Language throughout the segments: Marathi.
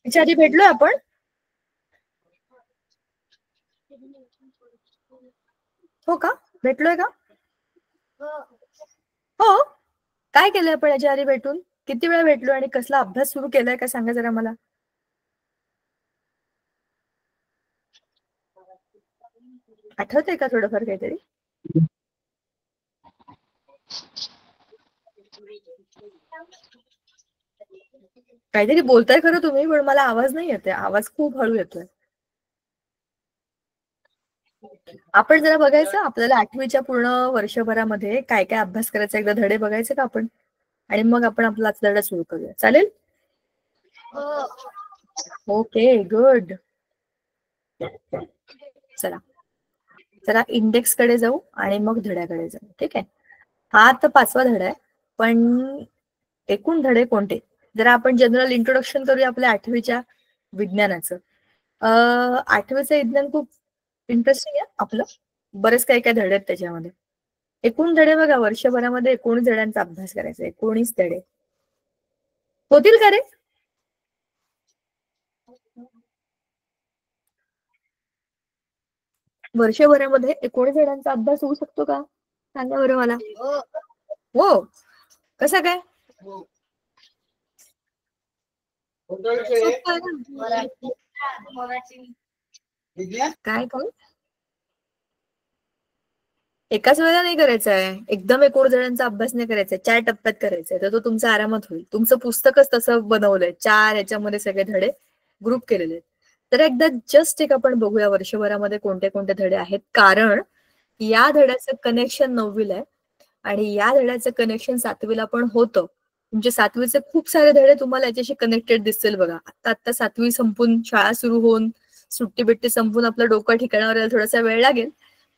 याच्या आधी भेटलोय आपण? हो का? भेटलोय का? हो. काय केलंय आपण याच्या आधी भेटून? किती वेळा भेटलो आणि कसला अभ्यास सुरू केलाय का सांगा जरा मला. आठवतंय का थोडंफार काहीतरी? काहीतरी बोलताय खरं तुम्ही, पण मला आवाज नाही येते. आवाज खूप हळू येतोय. आपण जरा बघायचं आपल्याला 8वीच्या पूर्ण वर्षभरामध्ये काय काय अभ्यास करायचा, एकदा धडे बघायचे का आपण, आणि मग आपण आपला आजचा धडा सुरू करूया. चालेल? Okay, good. चला जरा इंडेक्स कडे जाऊ आणि मग धड्याकडे जाऊ. ठीक आहे? हा आता 5वा धडा आहे, पण एकूण धडे कोणते? जरा आपण जनरल इंट्रोडक्शन करूया आपल्या 8वीच्या विज्ञानाचं. 8वीचं विज्ञान खूप इंटरेस्टिंग आहे आपलं. बरेच काही काही धडे आहेत त्याच्यामध्ये. एकूण धडे बघा, वर्षभरामध्ये 19 धड्यांचा अभ्यास करायचा. 19 धडे होतील का रे? वर्षभरामध्ये 19 धड्यांचा अभ्यास होऊ शकतो का? सांगा बरं मला. हो. कसं काय? काय काय? एकाच वेळेला नाही करायचा आहे. एकदम 19 धड्यांचा अभ्यास नाही करायचा आहे. 4 टप्प्यात करायचा आहे. तर तो तुमचा आरामात होईल. तुमचं पुस्तकच तसं बनवलंय. 4 याच्यामध्ये सगळे धडे ग्रुप केलेले आहेत. तर एकदा जस्ट एक आपण बघूया वर्षभरामध्ये कोणते कोणते धडे आहेत, कारण या धड्याचं कनेक्शन 9वीला आहे आणि या धड्याचं कनेक्शन 7वीला पण होतं. तुमचे 7वीचे खूप सारे धडे तुम्हाला याच्याशी कनेक्टेड दिसतील बघा. आता 7वी संपून, शाळा सुरू होऊन, सुट्टी बिट्टी संपून आपलं डोकं ठिकाणावर यायला थोडासा वेळ लागेल,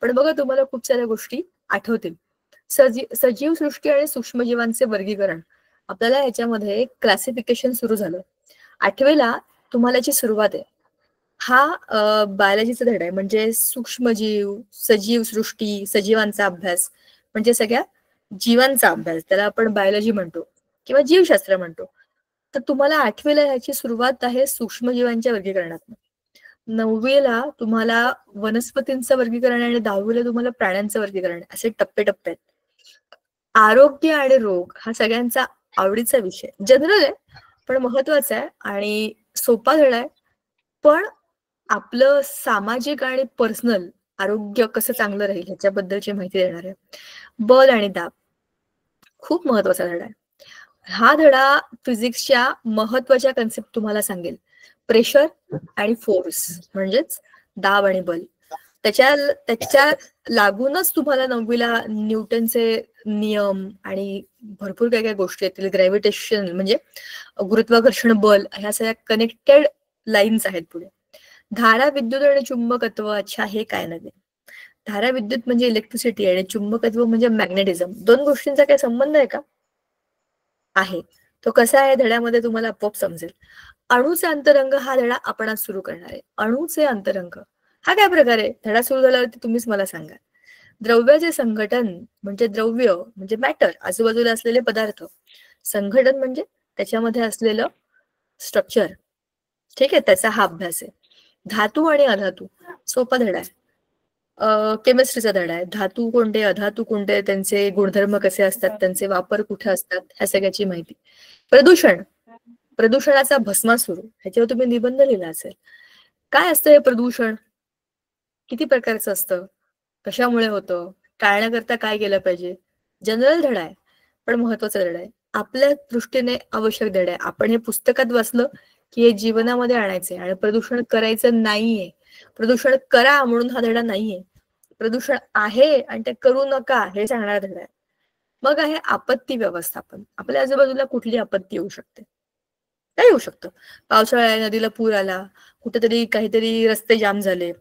पण बघा तुम्हाला खूप साऱ्या गोष्टी आठवतील. सजीव सृष्टी आणि सूक्ष्मजीवांचे वर्गीकरण, आपल्याला याच्यामध्ये क्लासिफिकेशन सुरू झालं. 8वीला तुम्हाला याची सुरुवात आहे. हा बायोलॉजीचा धडा आहे, म्हणजे सूक्ष्मजीव, सजीव सृष्टी, सजीवांचा अभ्यास, म्हणजे सगळ्या जीवांचा अभ्यास, त्याला आपण बायोलॉजी म्हणतो किंवा जीवशास्त्र म्हणतो. तर तुम्हाला 8वीला ह्याची सुरुवात आहे सूक्ष्मजीवांच्या वर्गीकरणात. 9वीला तुम्हाला वनस्पतींचं वर्गीकरण आणि 10वीला तुम्हाला प्राण्यांचं वर्गीकरण, असे टप्पे टप्पे आहेत. आरोग्य आणि रोग हा सगळ्यांचा आवडीचा विषय, जनरल आहे पण महत्वाचा आहे आणि सोपा धडा आहे. पण आपलं सामाजिक आणि पर्सनल आरोग्य कसं चांगलं राहील ह्याच्याबद्दलची माहिती देणार आहे. बल आणि दाब खूप महत्वाचा धडा आहे. हा धडा फिजिक्सच्या महत्वाच्या कन्सेप्ट तुम्हाला सांगेल. प्रेशर आणि फोर्स, म्हणजेच दाब आणि बल. त्याच्या लागूनच तुम्हाला 9वीला न्यूटनचे नियम आणि भरपूर काही काही गोष्टी येतील. ग्रॅव्हिटेशन म्हणजे गुरुत्वाकर्षण बल, ह्या सगळ्या कनेक्टेड लाईन्स आहेत पुढे. धारा विद्युत आणि चुंबकत्व, अच्छा हे काय नव्हे. धारा विद्युत म्हणजे इलेक्ट्रिसिटी आणि चुंबकत्व म्हणजे मॅग्नेटिझम. दोन गोष्टींचा काही संबंध आहे का? आहे. तो कसा आहे धड्यामध्ये तुम्हाला आपोआप समजेल. अणूचे अंतरंग हा धडा आपण आज सुरू करणार आहे. अणूचे अंतरंग हा काय प्रकार आहे? धडा सुरू झाल्यावरती तुम्हीच मला सांगा. द्रव्याचे संघटन म्हणजे द्रव्य म्हणजे मॅटर, आजूबाजूला असलेले पदार्थ. संघटन म्हणजे त्याच्यामध्ये असलेलं स्ट्रक्चर. ठीक आहे, त्याचा हा अभ्यास आहे. धातू आणि अधातू सोपा धडा आहे. केमिस्ट्रीचा धडा आहे. धातू कोणते, अधातू कोणते, त्यांचे गुणधर्म कसे असतात, त्यांचे वापर कुठे असतात, ह्या सगळ्याची माहिती. प्रदूषण, प्रदूषणाचा भस्मासुर, ह्याच्यावर तुम्ही निबंध लिहिला असेल. काय असतं हे प्रदूषण, किती प्रकारचं असतं, कशामुळे होतं, टाळण्याकरता काय केलं पाहिजे. जनरल धडा आहे पण महत्वाचा धडा आहे. आपल्या दृष्टीने आवश्यक धडा आहे. आपण हे पुस्तकात वाचलं की हे जीवनामध्ये आणायचंय आणि प्रदूषण करायचं नाहीये. प्रदूषण करा म्हणून हा धडा नाहीये. प्रदूषण आहे आणि ते करू नका हे सांगणारा धडा आहे. मग आहे आपत्ती व्यवस्थापन. आपल्या आजूबाजूला कुठली आपत्ती येऊ शकते, काय येऊ शकतं. पावसाळ्यात नदीला पूर आला, कुठेतरी काहीतरी रस्ते जाम झाले,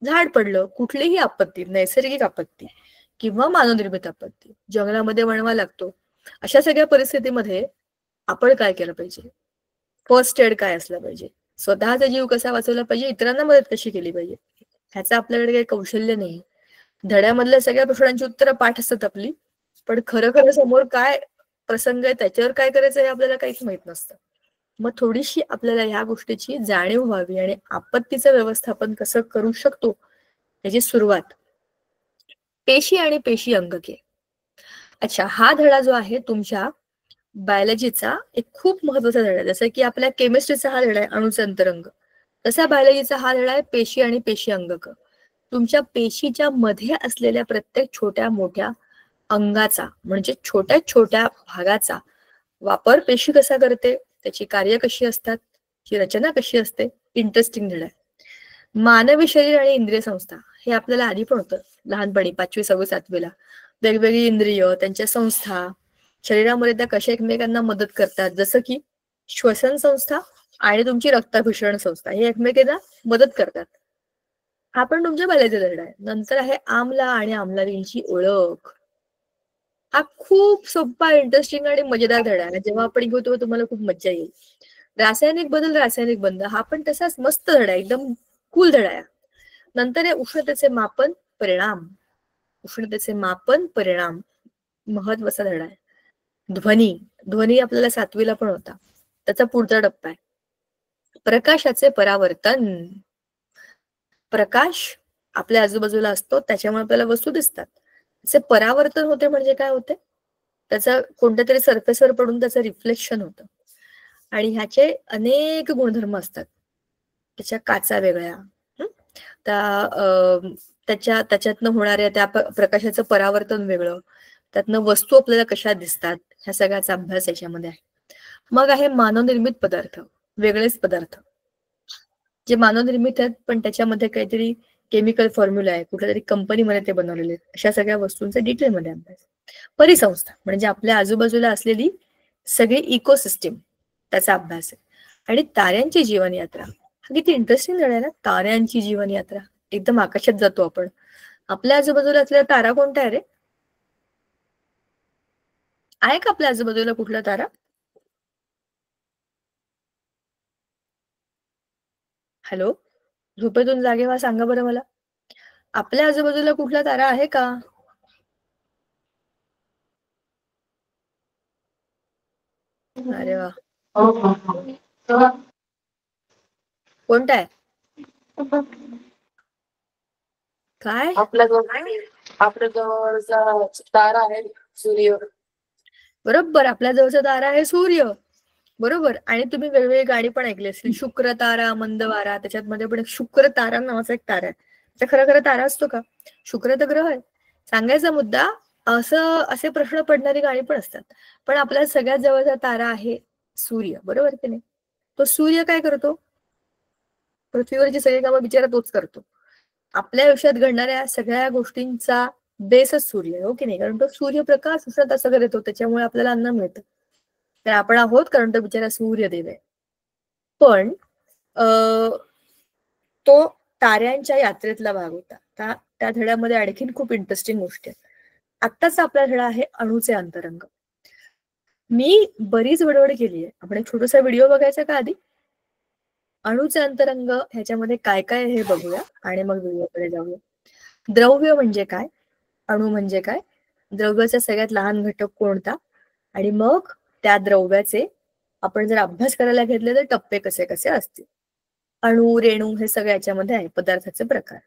झाड पडलं, कुठलीही आपत्ती, नैसर्गिक आपत्ती किंवा मानवनिर्मित आपत्ती, जंगलामध्ये वणवा लागतो, अशा सगळ्या परिस्थितीमध्ये आपण काय केलं पाहिजे, फर्स्ट एड काय असलं पाहिजे, स्वतःचा जीव कसा वाचवला पाहिजे, इतरांना मदत कशी केली पाहिजे, ह्याचं आपल्याकडे काही कौशल्य नाही. धड्यामधल्या सगळ्या प्रश्नांची उत्तरं पाठ असतात आपली, पण खरं खरं समोर काय प्रसंग आहे, त्याच्यावर काय करायचं हे आपल्याला काहीच माहित नसतं. मग थोडीशी आपल्याला ह्या गोष्टीची जाणीव व्हावी आणि आपत्तीचं व्यवस्थापन कसं करू शकतो याची सुरुवात पेशी आणि पेशी अंगके. अच्छा, हा धडा जो आहे तुमच्या बायोलॉजीचा एक खूप महत्वाचा धडा आहे. जसं की आपल्या केमिस्ट्रीचा हा धडा आहे अणुचे अंतरंग, तसा बायोलॉजीचा हा धडा आहे पेशी आणि पेशी अंगक. तुमच्या पेशीच्या मध्ये असलेल्या प्रत्येक छोट्या मोठ्या अंगाचा म्हणजे छोट्या छोट्या भागाचा वापर पेशी कसा करते, त्याची कार्य कशी असतात, त्याची रचना कशी असते, इंटरेस्टिंग धडा आहे. मानवी शरीर आणि इंद्रिय संस्था हे आपल्याला आधी पण होतं लहानपणी 5वी 6वी 7वीला. वेगवेगळी इंद्रिय, त्यांच्या संस्था, शरीरामध्ये त्या कशा एकमेकांना मदत करतात, जसं की श्वसन संस्था आणि तुमची रक्ताभिसरण संस्था हे एकमेकांना मदत करतात. हा पण तुमच्या बायोलॉजीचा धडा आहे. नंतर आहे आम्ल आणि आम्लवलींची ओळख. हा खूप सोपा, इंटरेस्टिंग आणि मजेदार धडा आहे. जेव्हा आपण घेऊ तेव्हा तुम्हाला खूप मज्जा येईल. रासायनिक बदल, रासायनिक बंध हा पण तसाच मस्त धडा आहे, एकदम कूल धडा आहे. नंतर आहे उष्णतेचे मापन परिणाम. उष्णतेचे मापन परिणाम महत्वाचा धडा आहे. ध्वनी, ध्वनी आपल्याला 7वीला पण होता, त्याचा पुढचा टप्पा आहे. प्रकाशाचे परावर्तन. प्रकाश आपल्या आजूबाजूला असतो, त्याच्यामुळे आपल्याला वस्तू दिसतात. त्याचे परावर्तन होते म्हणजे काय होते, त्याचा कोणत्या तरी सरफेसवर पडून त्याचं रिफ्लेक्शन होतं आणि ह्याचे अनेक गुणधर्म असतात. त्याच्या काचा वेगळ्या, त्याच्यातनं होणाऱ्या त्या प्रकाशाचं परावर्तन वेगळं, त्यातनं वस्तू आपल्याला कशा दिसतात, ह्या सगळ्याचा अभ्यास याच्यामध्ये आहे. मग आहे मानवनिर्मित पदार्थ, वेगळेच पदार्थ जे मानवनिर्मित आहेत पण त्याच्यामध्ये काहीतरी केमिकल फॉर्म्युला आहे, कुठल्या तरी कंपनीमध्ये ते बनवलेले आहेत, अशा सगळ्या वस्तूंचा डिटेलमध्ये अभ्यास. परिसंस्था म्हणजे आपल्या आजूबाजूला असलेली सगळी इकोसिस्टीम, त्याचा अभ्यास आहे. आणि ताऱ्यांची जीवनयात्रा, हा किती इंटरेस्टिंग धडा आहे ना, ताऱ्यांची जीवनयात्रा. एकदम आकाशात जातो आपण. आपल्या आजूबाजूला असलेला तारा कोणता आहे रे? आहे का आपल्या आजूबाजूला कुठला तारा? हॅलो, झोपेतून जागे व्हा, सांगा बरं मला. आपल्या आजूबाजूला कुठला तारा आहे का? अरे वा, कोणता आहे? काय? आपल्या जवळचा तारा आहे सूर्य. बरोबर, आपल्या जवळचा तारा आहे सूर्य. बरोबर. आणि तुम्ही वेगवेगळी गाणी पण ऐकली असेल, शुक्र तारा, मंदवारा. त्याच्यामध्ये पण शुक्र तारा नावाचा एक तारा आहे. तर खरं खरं तारा असतो का? शुक्र तर ग्रह आहे. सांगायचा मुद्दा, असे प्रश्न पडणारी गाणी पण असतात. पण आपल्या सगळ्यात जवळचा तारा आहे सूर्य, बरोबर की नाही? तो सूर्य काय करतो? पृथ्वीवरची सगळी कामं बिचारा तोच करतो. आपल्या आयुष्यात घडणाऱ्या सगळ्या गोष्टींचा बेसच सूर्य आहे, हो की नाही? कारण तो सूर्यप्रकाश उष्णता सगळं देतो, त्याच्यामुळे आपल्याला अन्न मिळतं. तर आपण आहोत कारण तो बिचारा सूर्यदेव आहे. पण तो ताऱ्यांच्या यात्रेतला भाग होता. त्या धड्यामध्ये आणखीन खूप इंटरेस्टिंग गोष्टी आहेत. आत्ताचा आपला धडा आहे अणुचे अंतरंग. मी बरीच वडवड केली आहे. आपण एक छोटासा व्हिडिओ बघायचा का आधी? अणुचे अंतरंग ह्याच्यामध्ये काय काय हे बघूया आणि मग व्हिडिओकडे जाऊया. द्रव्य म्हणजे काय, अणु म्हणजे काय, द्रव्याचा सगळ्यात लहान घटक कोणता, आणि मग त्या द्रव्याचे आपण जर अभ्यास करायला घेतले तर टप्पे कसे कसे असतील. अणु, रेणू हे सगळं याच्यामध्ये आहे, पदार्थाचे प्रकार.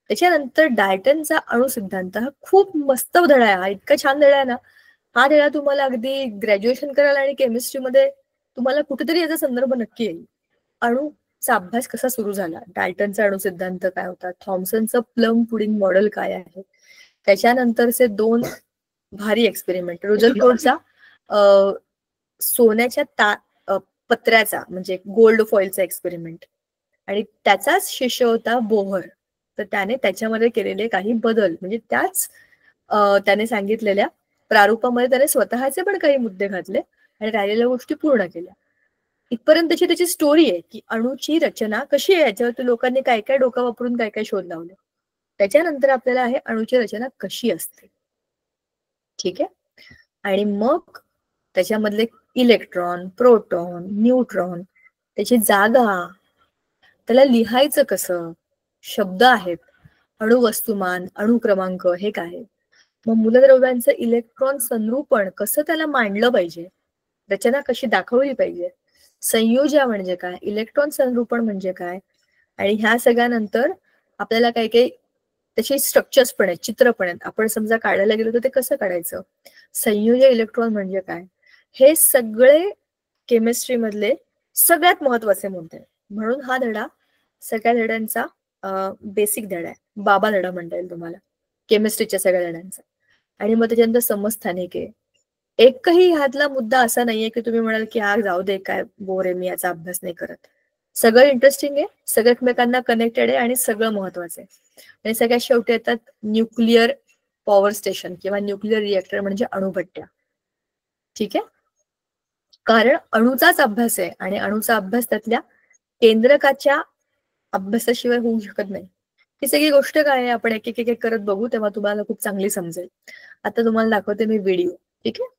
त्याच्यानंतर डाल्टनचा अणु सिद्धांत हा खूप मस्त धडा आहे. हा इतका छान धडा आहे ना, हा धडा तुम्हाला अगदी ग्रॅज्युएशन करायला आणि केमिस्ट्रीमध्ये तुम्हाला कुठेतरी याचा संदर्भ नक्की येईल. अणुचा अभ्यास कसा सुरू झाला, डाल्टनचा अणु सिद्धांत काय होता, थॉम्सनचं प्लम पुडिंग मॉडेल काय आहे, त्याच्यानंतरचे 2 भारी एक्सपेरिमेंट, रुदरफोर्डचा सोन्याच्या पत्र्याचा म्हणजे गोल्ड फॉइलचा एक्सपेरिमेंट, आणि त्याचाच शिष्य होता बोहर. तर त्याने त्याच्यामध्ये केलेले काही बदल म्हणजे त्याच त्याने सांगितलेल्या प्रारूपामध्ये त्याने स्वतःचे पण काही मुद्दे घातले आणि राहिलेल्या गोष्टी पूर्ण केल्या. इथपर्यंतची त्याची स्टोरी आहे की अणुची रचना कशी आहे, याच्यावरती लोकांनी काय काय डोकं वापरून काय काय शोध लावले. त्याच्यानंतर आपल्याला आहे अणुची रचना कशी असते, ठीक आहे. आणि मग त्याच्यामधले इलेक्ट्रॉन, प्रोटॉन, न्यूट्रॉन, त्याची जागा, त्याला लिहायचं कसं, शब्द आहेत, अणुवस्तुमान, अणुक्रमांक हे काय, मग मूलद्रव्यांचं इलेक्ट्रॉन संरूपण कसं त्याला मांडलं पाहिजे, रचना कशी दाखवली पाहिजे, संयोज्या म्हणजे काय, इलेक्ट्रॉन संरूपण म्हणजे काय, आणि ह्या सगळ्यानंतर आपल्याला काही काही त्याचे स्ट्रक्चर्स पण आहेत, चित्र पण आहेत. आपण समजा काढायला गेलो तर ते कसं काढायचं, संयोज्य इलेक्ट्रॉन म्हणजे काय, हे सगळे केमिस्ट्री मधले सगळ्यात महत्वाचे मुद्दे. म्हणून हा धडा सगळ्या धड्यांचा बेसिक धडा आहे, बाबा धडा म्हणता येईल तुम्हाला केमिस्ट्रीच्या सगळ्या धड्यांचा. आणि मग त्याच्यानंतर समस्थानिक आहे. एकही ह्यातला मुद्दा असा नाहीये की तुम्ही म्हणाल की हा जाऊ दे, काय बोर आहे, मी याचा अभ्यास नाही करत. सगळं इंटरेस्टिंग आहे, सगळं एकमेकांना कनेक्टेड आहे आणि सगळं महत्वाचं आहे. आणि सगळ्यात शेवटी येतात न्यूक्लिअर पॉवर स्टेशन किंवा न्यूक्लिअर रिएक्टर म्हणजे अणुभट्ट्या. ठीक आहे, कारण अणूचाच अभ्यास आहे आणि अणूचा अभ्यास त्यातल्या केंद्रकाच्या अभ्यासाशिवाय होऊ शकत नाही. ही सगळी गोष्ट काय आहे आपण एक एक करत बघू, तेव्हा तुम्हाला खूप चांगली समजेल. आता तुम्हाला दाखवते मी व्हिडिओ. ठीक आहे,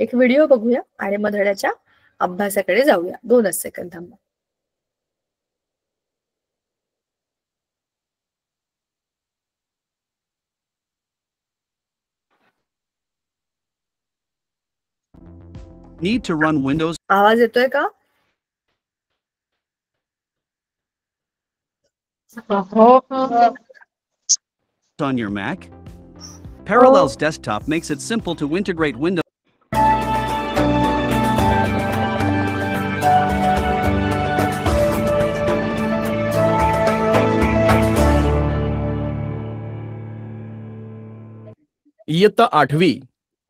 एक व्हिडिओ बघूया आणि मग धड्याच्या अभ्यासाकडे जाऊया. 2च सेकंद थांबा. Need to run Windows आवाज येतोय का? on your Mac? Parallels Desktop makes it simple to integrate Windows. इयत्ता 8वी,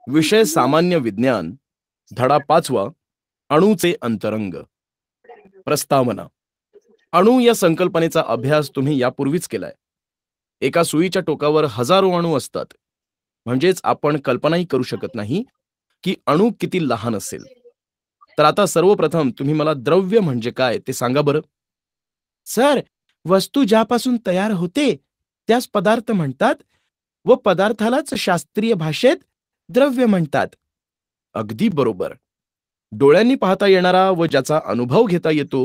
विषय सामान्य विज्ञान, धडा 5वा, अणूचे अंतरंग. प्रस्तावना. अणू या संकल्पनेचा अभ्यास तुम्ही यापूर्वीच केलाय. एका सुईच्या टोकावर हजारो अणू असतात, म्हणजेच आपण कल्पनाही करू शकत नाही की अणू किती लहान असेल. तर आता सर्वप्रथम तुम्ही मला द्रव्य म्हणजे काय ते सांगा बरं. सर, वस्तू ज्यापासून तयार होते त्यास पदार्थ म्हणतात व पदार्थालाच शास्त्रीय भाषेत द्रव्य म्हणतात. अगदी बरोबर. डोळ्यांनी पाहता येणारा व ज्याचा अनुभव घेता येतो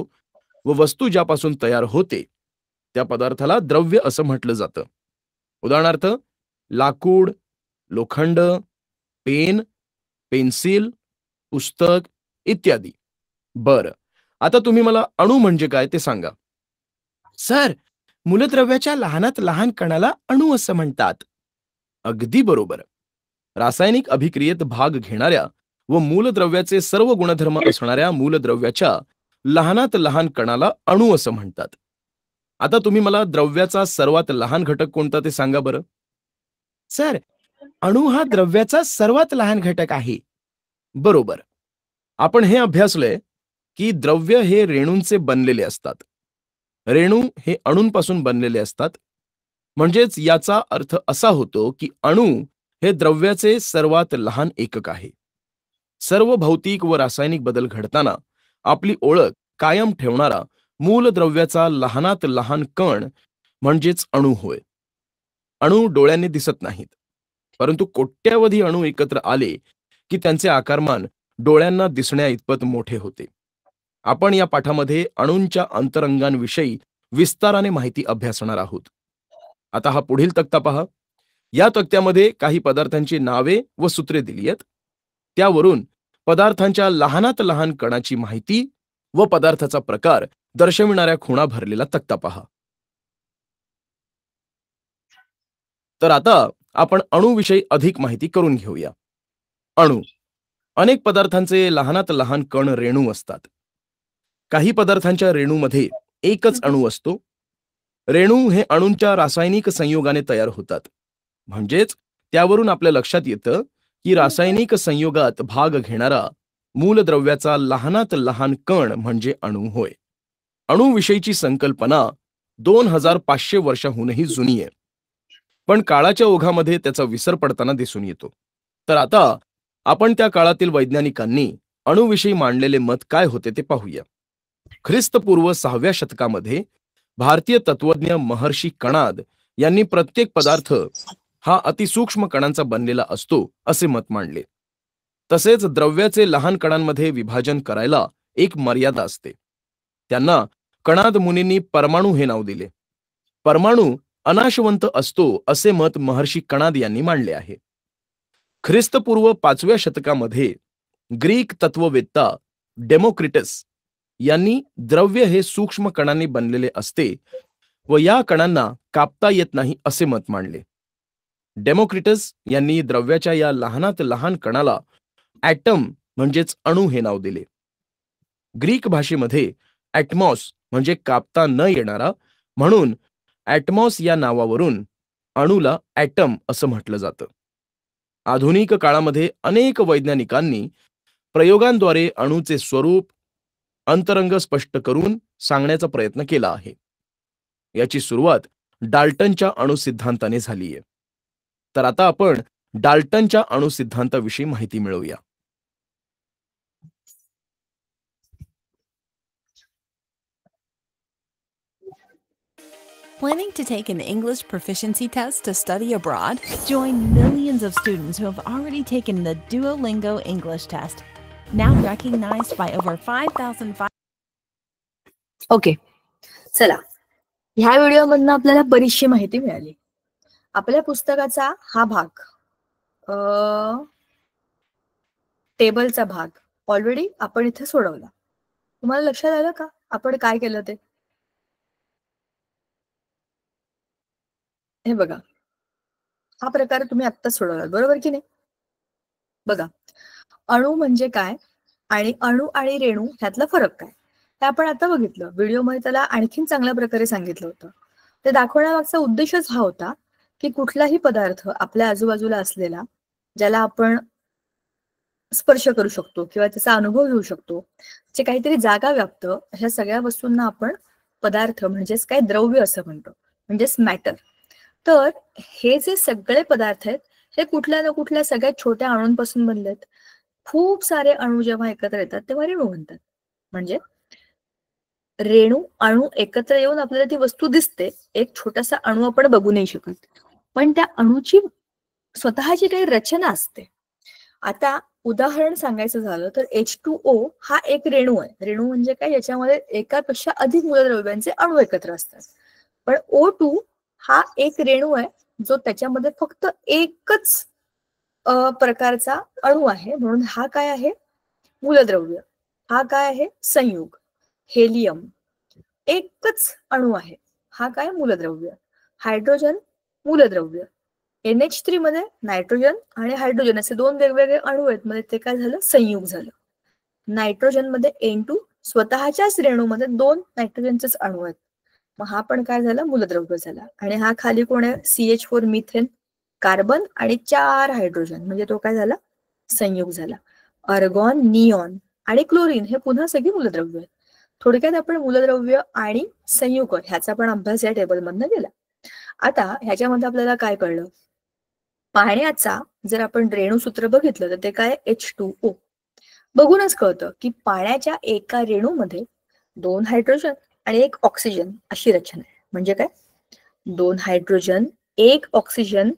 व वस्तू ज्यापासून तयार होते त्या पदार्थाला द्रव्य असं म्हटलं जातं. उदाहरणार्थ लाकूड, लोखंड, पेन, पेन्सिल, पुस्तक इत्यादी. बरं, आता तुम्ही मला अणू म्हणजे काय ते सांगा. सर, मूलद्रव्याच्या लहानात लहान कणाला अणू असं म्हणतात. अगदी बरोबर. रासायनिक अभिक्रियेत भाग घेणाऱ्या व मूलद्रव्याचे सर्व गुणधर्म असणाऱ्या मूलद्रव्याच्या लहानात लहान कणाला अणू असं म्हणतात. आता तुम्ही मला द्रव्याचा सर्वात लहान घटक कोणता ते सांगा बरं. सर, अणू हा द्रव्याचा सर्वात लहान घटक आहे. बरोबर. आपण हे अभ्यासलंय की द्रव्य हे रेणूंचे बनलेले असतात. रेणू हे अणूंपासून बनलेले असतात. म्हणजेच याचा अर्थ असा होतो की अणू हे द्रव्याचे सर्वात लहान एकक आहे. सर्व भौतिक व रासायनिक बदल घडताना आपली ओळख कायम ठेवणारा मूलद्रव्याचा लहानात लहान कण म्हणजेच अणू होय. अणू डोळ्यांनी दिसत नाहीत, परंतु कोट्यावधी अणू एकत्र आले की त्यांचे आकारमान डोळ्यांना दिसण्या इतपत मोठे होते. आपण या पाठामध्ये अणूंच्या अंतरंगांविषयी विस्ताराने माहिती अभ्यासणार आहोत. आता हा पुढील तक्ता पहा. या तक्त्यामध्ये काही पदार्थांची नावे व सूत्रे दिली आहेत. त्यावरून पदार्थांच्या लहानात लहान कणाची माहिती व पदार्थाचा प्रकार दर्शविणाऱ्या खुणा भरलेला तक्ता पहा. तर आता आपण अणूविषयी अधिक माहिती करून घेऊया. अणू. अनेक पदार्थांचे लहानात लहान कण रेणू असतात. काही पदार्थांच्या रेणूमध्ये एकच अणू असतो. रेणू हे अणूंच्या रासायनिक संयोगाने तयार होतात. म्हणजेच त्यावरून आपल्या लक्षात येतं की रासायनिक संयोगात भाग घेणारा मूलद्रव्याचा लहानात लहान कण म्हणजे अणू होय. अणूविषयीची संकल्पना 2500 वर्षांहूनही जुनी आहे, पण काळाच्या ओघामध्ये त्याचा विसर पडताना दिसून येतो. तर आता आपण त्या काळातील वैज्ञानिकांनी अणूविषयी मांडलेले मत काय होते ते पाहूया. ख्रिस्तपूर्व 6व्या शतकामध्ये भारतीय तत्वज्ञ महर्षी कणाद यांनी प्रत्येक पदार्थ हा अतिसूक्ष्म कणांचा बनलेला असतो असे मत मांडले. तसेच द्रव्याचे लहान कणांमध्ये विभाजन करायला एक मर्यादा असते. त्यांना कणाद मुनींनी परमाणू हे नाव दिले. परमाणू अनाशवंत असतो असे मत महर्षी कणाद यांनी मांडले आहे. ख्रिस्तपूर्व 5व्या शतकामध्ये ग्रीक तत्ववेत्ता डेमोक्रिटस यांनी द्रव्य हे सूक्ष्म कणांनी बनलेले असते व या कणांना कापता येत नाही असे मत मांडले. डेमोक्रिटस यांनी द्रव्याच्या या लहानात लहान कणाला ॲटम म्हणजेच अणू हे नाव दिले. ग्रीक भाषेमध्ये ॲटमॉस म्हणजे कापता न येणारा, म्हणून ॲटमॉस या नावावरून अणूला ॲटम असं म्हटलं जातं. आधुनिक काळामध्ये अनेक वैज्ञानिकांनी प्रयोगांद्वारे अणूचे स्वरूप, अंतरंग स्पष्ट करून सांगण्याचा प्रयत्न केला आहे. याची सुरुवात डाल्टनच्या अणुसिद्धांताने झाली आहे. तर आता आपण डाल्टनच्या अणुसिद्धांताविषयी माहिती मिळवूया. Planning to take an English proficiency test to study abroad? Join millions of students who have already taken the Duolingo English test, now recognized by over 5,500. Okay, चला, ह्या व्हिडिओमधनं आपल्याला बरीचशी माहिती मिळाली. आपल्या पुस्तकाचा हा भाग, टेबलचा भाग ऑलरेडी आपण इथे सोडवला. तुम्हाला लक्षात आलं का आपण काय केलं ते? हे बघा, हा प्रकार तुम्ही आत्ता सोडवला, बरोबर की नाही? बघा, अणू म्हणजे काय आणि अणू आणि रेणू ह्यातला फरक काय हे आपण आता बघितलं. व्हिडिओमध्ये त्याला आणखीन चांगल्या प्रकारे सांगितलं होतं. ते दाखवण्यामागचा उद्देशच हा होता की कुठलाही पदार्थ आपल्या आजूबाजूला असलेला, ज्याला आपण स्पर्श करू शकतो किंवा त्याचा अनुभव घेऊ शकतो, जे काहीतरी जागा व्यापतं, अशा सगळ्या वस्तूंना आपण पदार्थ म्हणजेच काय द्रव्य असं म्हणतो, म्हणजेच मॅटर. तर हे जे सगळे पदार्थ आहेत हे कुठल्या ना कुठल्या सगळ्यात छोट्या अणूंपासून बनलेत. खूप सारे अणू जेव्हा एकत्र येतात तेव्हा रेणू बनतात. म्हणजे रेणू अणू एकत्र येऊन आपल्याला ती वस्तू दिसते. एक छोटासा अणू आपण बघू नाही शकत, पण त्या अणूची स्वतःची काही रचना असते. आता उदाहरण सांगायचं झालं तर H2O हा एक रेणू आहे. रेणू म्हणजे काय? याच्यामध्ये एकापेक्षा अधिक मूलद्रव्यांचे अणू एकत्र असतात. पण O2 हा एक रेणू आहे जो त्याच्यामध्ये फक्त एकच प्रकारचा अणू आहे, म्हणून हा काय आहे? मूलद्रव्य. हा काय आहे? संयुग. हेलियम एकच अणू आहे, हा काय? मूलद्रव्य. हायड्रोजन मूलद्रव्य. NH3 मध्ये नायट्रोजन आणि हायड्रोजन असे दोन वेगवेगळे अणू आहेत, मध्ये ते काय झालं? संयुग झालं. नायट्रोजन मध्ये N2 स्वतःच्याच रेणूमध्ये दोन नायट्रोजनचेच अणू आहेत, मग हा पण काय झाला? मूलद्रव्य झाला. आणि हा खाली कोण आहे? CH4 मिथेन, कार्बन आणि 4 हायड्रोजन, म्हणजे तो काय झाला? संयुग झाला. अर्गॉन, निऑन आणि क्लोरीन हे पुन्हा सगळी मूलद्रव्य आहेत. थोडक्यात आपण मूलद्रव्य आणि संयुग ह्याचा पण अभ्यास या टेबलमधनं केला. आता ह्याच्यामध्ये आपल्याला काय कळलं? पाण्याचा जर आपण रेणूसूत्र बघितलं तर ते काय? H2O. बघूनच कळतं की पाण्याच्या एका रेणूमध्ये 2 हायड्रोजन आणि 1 ऑक्सिजन अशी रचना आहे. म्हणजे काय? 2 हायड्रोजन 1 ऑक्सिजन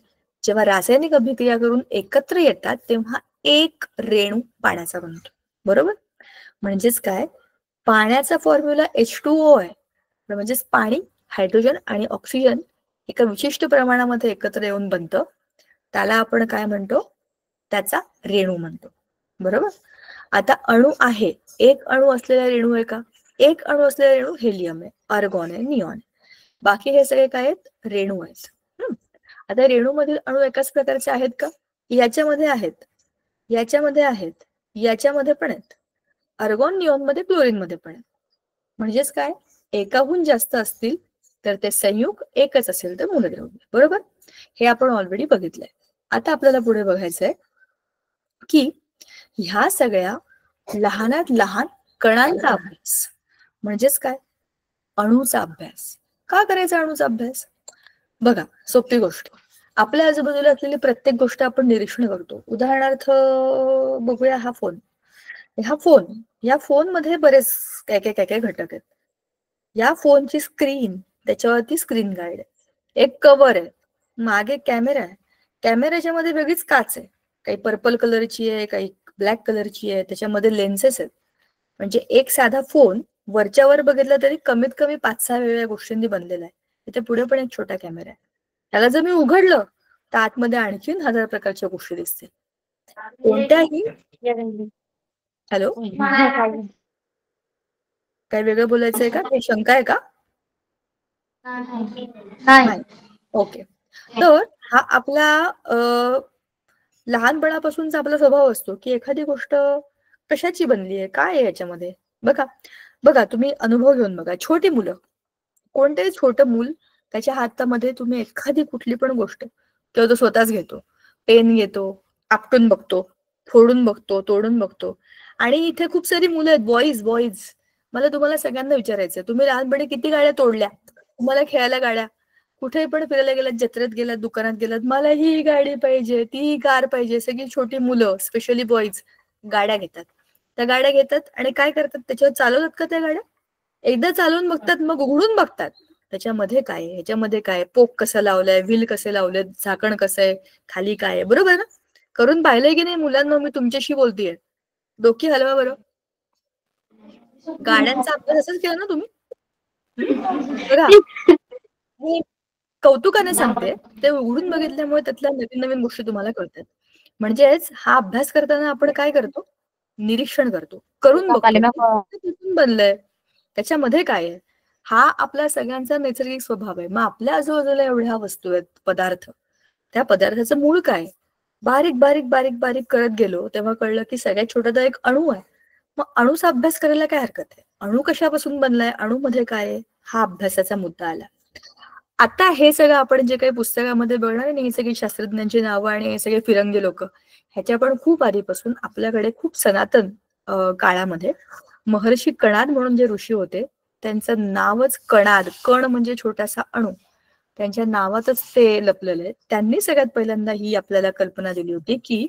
जेव्हा रासायनिक अभिक्रिया करून एकत्र येतात तेव्हा एक रेणू पाण्याचा बनतो. बरोबर? म्हणजेच काय? पाण्याचा फॉर्म्युला H2O आहे. म्हणजेच पाणी, हायड्रोजन आणि ऑक्सिजन एका विशिष्ट प्रमाणामध्ये एकत्र येऊन बनतं. त्याला आपण काय म्हणतो? त्याचा रेणू म्हणतो. बरोबर? आता अणू आहे, एक अणू असलेला रेणू आहे का? एक अणू असलेला रेणू हेलियम आहे, आर्गॉन आहे, निऑन आहे. बाकी हे सगळे काय आहेत? रेणू आहेत. आता रेणूमधील अणू एकाच प्रकारचे आहेत का? याच्यामध्ये आहेत, याच्यामध्ये आहेत, याच्यामध्ये पण आहेत. आर्गॉन, निऑन मध्ये, क्लोरीन मध्ये पण आहेत. म्हणजेच काय? एकाहून जास्त असतील तर ते संयुग, एकच असेल तर मूलद्रव्य. बरोबर? हे आपण ऑलरेडी बघितलंय. आता आपल्याला पुढे बघायचंय की ह्या सगळ्या लहानात लहान कणांचा अभ्यास म्हणजेच काय? अणूचा अभ्यास. का करायचा अणूचा अभ्यास? बघा, सोपी गोष्ट. आपल्या आजूबाजूला असलेली प्रत्येक गोष्ट आपण निरीक्षण करतो. उदाहरणार्थ बघूया हा फोन. या फोन मध्ये बरेच काय काय घटक आहेत. या फोनची स्क्रीन, त्याच्यावरती स्क्रीन गार्ड आहे, एक कव्हर आहे, मागे कॅमेरा आहे. कॅमेऱ्याच्या मध्ये वेगळीच काच आहे, काही पर्पल कलरची आहे, काही ब्लॅक कलरची आहे, त्याच्यामध्ये लेन्सेस आहेत. म्हणजे एक साधा फोन वरच्यावर बघितलं तरी कमीत कमी 5-6 वेगवेगळ्या गोष्टींनी बनलेला आहे. इथे पुढे पण एक छोटा कॅमेरा आहे. त्याला जर मी उघडलं तर आतमध्ये आणखीन 1000 प्रकारच्या गोष्टी दिसतील. कोणत्याही हॅलो, काय वेगळं बोलायचंय का? काही शंका आहे का? नाही. ओके. तर हा आपला लहानपणापासूनचा आपला स्वभाव असतो की एखादी गोष्ट कशाची बनली आहे, काय आहे याच्यामध्ये. बघा बघा तुम्ही अनुभव घेऊन बघा. छोटी मुलं, कोणतेही छोटं मूल त्याच्या हातामध्ये तुम्ही एखादी कुठली पण गोष्ट किंवा तो स्वतःच घेतो, पेन घेतो, आपटून बघतो, फोडून बघतो, तोडून बघतो. आणि इथे खूप सारी मुलं आहेत, बॉईज बॉईज. मला तुम्हाला सगळ्यांना विचारायचं, तुम्ही लहानपणी किती गाड्या तोडल्या? तुम्हाला खेळायला गाड्या, कुठेही पण फिरायला गेलात, जत्रेत गेलात, दुकानात गेलात, मला ही गाडी पाहिजे, ती कार पाहिजे. सगळी छोटी मुलं, स्पेशली बॉईज, गाड्या घेतात. त्या गाड्या घेतात आणि काय करतात, त्याच्यावर चालवतात का त्या गाड्या? एकदा चालवून बघतात, मग उघडून बघतात त्याच्यामध्ये काय आहे, ह्याच्यामध्ये काय, पोक कसं लावलंय, व्हील कसे लावले, झाकण कसं आहे, खाली काय आहे. बरोबर ना? करून पाहिलंय की नाही मुलांना? मी तुमच्याशी बोलतेय, डोकी हलवा बरं. गाड्यांचा अभ्यास असंच केला ना तुम्ही? बघा, मी कौतुकाने सांगते, ते उघडून बघितल्यामुळे त्यातल्या नवीन नवीन गोष्टी तुम्हाला कळतात. म्हणजेच हा अभ्यास करताना आपण काय करतो, निरीक्षण करतो, करून बघतो कुठून बनलंय, त्याच्यामध्ये काय आहे. हा आपला सगळ्यांचा नैसर्गिक स्वभाव आहे. मग आपल्या आजूबाजूला एवढ्या वस्तू आहेत, पदार्थ, त्या पदार्थाचं मूळ काय? बारीक बारीक बारीक बारीक करत गेलो तेव्हा कळलं की सगळ्यात छोटा तर एक अणू आहे. मग अणूचा अभ्यास करायला काय हरकत आहे? अणू कशापासून बनलाय, अणूमध्ये काय आहे, हा अभ्यासाचा मुद्दा आला. आता हे सगळं आपण जे काही पुस्तकामध्ये बघणार नाही, हे सगळी शास्त्रज्ञांची नावं आणि हे सगळे फिरंगी लोक, ह्याच्या पण खूप आधीपासून आपल्याकडे खूप सनातन काळामध्ये महर्षी कणाद म्हणून जे ऋषी होते, त्यांचं नावच कणाद, कण म्हणजे छोटासा अणू, त्यांच्या नावातच ते लपलेलं आहे. त्यांनी सगळ्यात पहिल्यांदा ही आपल्याला कल्पना दिली होती की